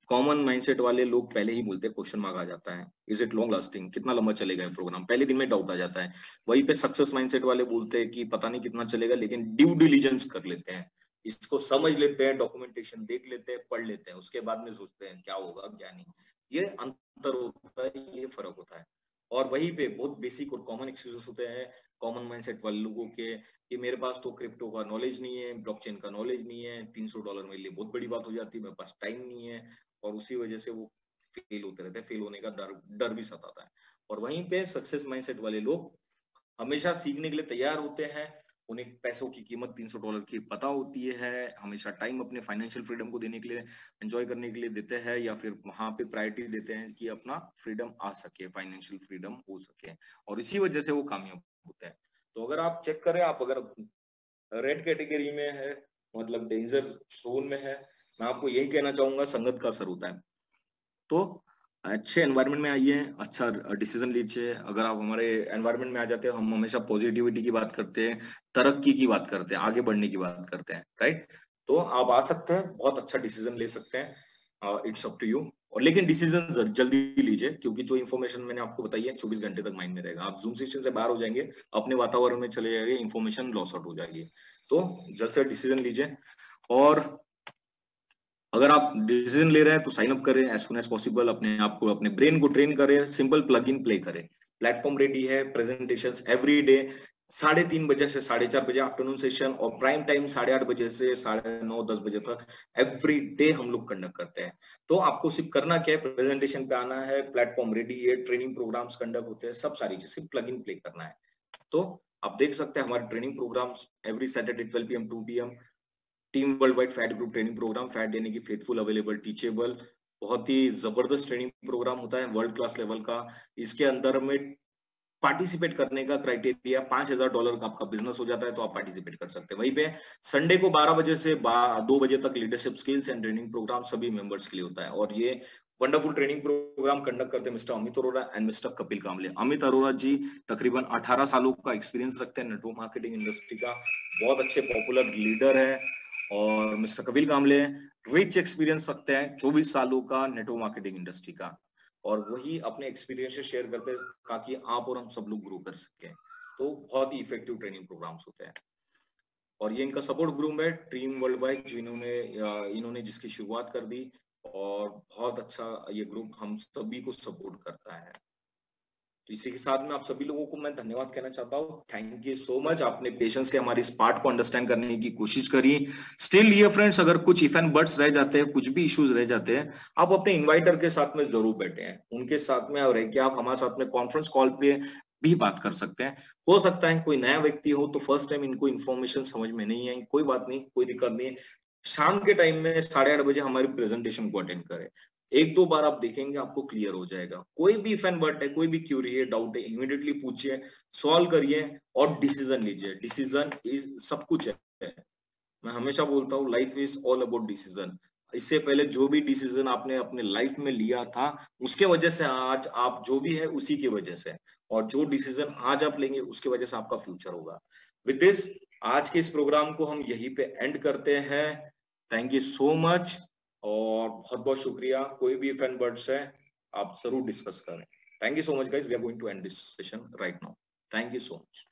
कॉमन माइंडसेट वाले लोग पहले ही बोलते हैं, क्वेश्चन मार्क आ जाता है, इज इट लॉन्ग लास्टिंग, कितना लंबा चलेगा ये प्रोग्राम, पहले दिन में डाउट आ जाता है। वहीं पे सक्सेस माइंडसेट वाले बोलते हैं कि पता नहीं कितना चलेगा, लेकिन ड्यू डिलीजेंस कर लेते हैं, इसको समझ लेते हैं, डॉक्यूमेंटेशन देख लेते हैं, पढ़ लेते हैं, उसके बाद में सोचते हैं क्या होगा क्या नहीं। ये अंतर होता है, ये फर्क होता है। और वहीं पे बहुत बेसिक और कॉमन एक्सक्यूजेस होते हैं कॉमन माइंडसेट वाले लोगों के, कि मेरे पास तो क्रिप्टो का नॉलेज नहीं है, ब्लॉकचेन का नॉलेज नहीं है, $300 मेरे लिए बहुत बड़ी बात हो जाती है, मेरे पास टाइम नहीं है, और उसी वजह से वो फेल होते रहते हैं, फेल होने का डर भी सताता है। और वहीं पे सक्सेस माइंडसेट वाले लोग हमेशा सीखने के लिए तैयार होते हैं, उन्हें पैसों की कीमत $300 की पता होती है, हमेशा टाइम अपने फाइनेंशियल फ्रीडम को देने के लिए, एंजॉय करने के लिए देते हैं, या फिर वहां पे प्रायोरिटी देते हैं कि अपना फ्रीडम आ सके, फाइनेंशियल फ्रीडम हो सके, और इसी वजह से वो कामयाब होते हैं। तो अगर आप चेक करें, आप अगर रेड कैटेगरी में है, मतलब डेंजर जोन में है, मैं आपको यही कहना चाहूंगा, संगत का असर होता है। तो अच्छे एनवायरनमेंट में आइए, अच्छा डिसीजन लीजिए। अगर आप हमारे एनवायरनमेंट में आ जाते हैं, हम हमेशा पॉजिटिविटी की बात करते हैं, तरक्की की बात करते हैं, आगे बढ़ने की बात करते हैं, राइट। तो आप आ सकते हैं, बहुत अच्छा डिसीजन ले सकते हैं, इट्स अप टू यू। और लेकिन डिसीजन जल्दी लीजिए, क्योंकि जो इन्फॉर्मेशन मैंने आपको बताई है 24 घंटे तक माइंड में रहेगा। आप जूम सेशन से बाहर हो जाएंगे, अपने वातावरण में चले जाएंगे, इन्फॉर्मेशन लॉस आउट हो जाएगी। तो जल्द से डिसीजन लीजिए, और अगर आप डिसीजन ले रहे हैं तो साइन अप करें एज सुन एज पॉसिबल, अपने आप को, अपने ब्रेन को ट्रेन करें, सिंपल प्लग इन प्ले करें। प्लेटफॉर्म रेडी है, प्रेजेंटेशंस एवरी डे 3:30 बजे से 4:30 बजे आफ्टरनून सेशन, और प्राइम टाइम 8:30 बजे से 9:30 10 बजे तक एवरी डे हम लोग कंडक्ट करते हैं। तो आपको सिर्फ करना क्या है, प्रेजेंटेशन पे आना है, प्लेटफॉर्म रेडी है, ट्रेनिंग प्रोग्राम्स कंडक्ट होते हैं, सब सारी चीज सिर्फ प्लग इन प्ले करना है। तो आप देख सकते हैं हमारे training programs every Saturday 12 PM 2 PM, team world wide fat group training program, fat यानी कि फेथफुल, अवेलेबल, टीचेबल, बहुत ही जबरदस्त ट्रेनिंग प्रोग्राम होता है, वर्ल्ड क्लास लेवल का। इसके अंदर में पार्टिसिपेट करने का क्राइटेरिया $5,000 का आपका बिजनेस हो जाता है, तो आप पार्टिसिपेट कर सकते हैं। वहीं पे संडे को 12 बजे से 2 बजे तक leadership skills and training program सभी मेंबर्स के लिए होता है, और ये वंडरफुल ट्रेनिंग प्रोग्राम कंडक्ट करते हैं mister Amit Arora and mister Kapil Kamle. Amit Arora ji तकरीबन 18 सालों का एक्सपीरियंस रखते हैं नेटवर्क मार्केटिंग इंडस्ट्री का, बहुत अच्छे पॉपुलर लीडर है, और मिस्टर कपिल कामले रिच एक्सपीरियंस रखते हैं 24 सालों का नेटवर्क मार्केटिंग इंडस्ट्री का, और वही अपने एक्सपीरियंस शेयर करते हैं ताकि आप और हम सब लोग ग्रो कर सकें। तो बहुत ही इफेक्टिव ट्रेनिंग प्रोग्राम्स होते हैं, और ये इनका सपोर्ट ग्रुप है टीम वर्ल्ड वाइड, जिन्होंने इन्होंने जिसकी शुरुआत कर दी, और बहुत अच्छा ये ग्रुप हम सभी को सपोर्ट करता है। तो इसी के साथ में आप सभी लोगों को मैं धन्यवाद कहना चाहता हूँ। थैंक यू सो मच, आपने पेशेंस के हमारी इस पार्ट को अंडरस्टैंड करने की कोशिश करी। स्टिल ये फ्रेंड्स, अगर कुछ इफ एंड बट्स रह जाते हैं, कुछ भी इश्यूज रह जाते हैं, आप अपने इन्वाइटर के साथ में जरूर बैठे हैं, उनके साथ में, और क्या आप हमारे साथ में कॉन्फ्रेंस कॉल पे भी बात कर सकते हैं। हो सकता है कोई नया व्यक्ति हो, तो फर्स्ट टाइम इनको इन्फॉर्मेशन समझ में नहीं आई, कोई बात नहीं, कोई दिक्कत नहीं है। शाम के टाइम में 8:30 बजे हमारी प्रेजेंटेशन को अटेंड करें, 1-2 बार आप देखेंगे, आपको क्लियर हो जाएगा। कोई भी फैन बट है, कोई भी क्यूरी है, डाउट है, इमीडिएटली पूछिए, सॉल्व करिए, और डिसीजन लीजिए। डिसीजन इज सब कुछ है। मैं हमेशा बोलता हूँ life is all about decision. इससे पहले जो भी डिसीजन आपने अपने लाइफ में लिया था, उसके वजह से आज आप जो भी है उसी की वजह से, और जो डिसीजन आज आप लेंगे उसकी वजह से आपका फ्यूचर होगा। विद दिस आज के इस प्रोग्राम को हम यहीं पे एंड करते हैं। Thank you so much. और बहुत बहुत शुक्रिया। कोई भी इफ एंड बर्ड्स है आप जरूर डिस्कस करें। Thank you so much guys, we are going to end this session right now. Thank you so much.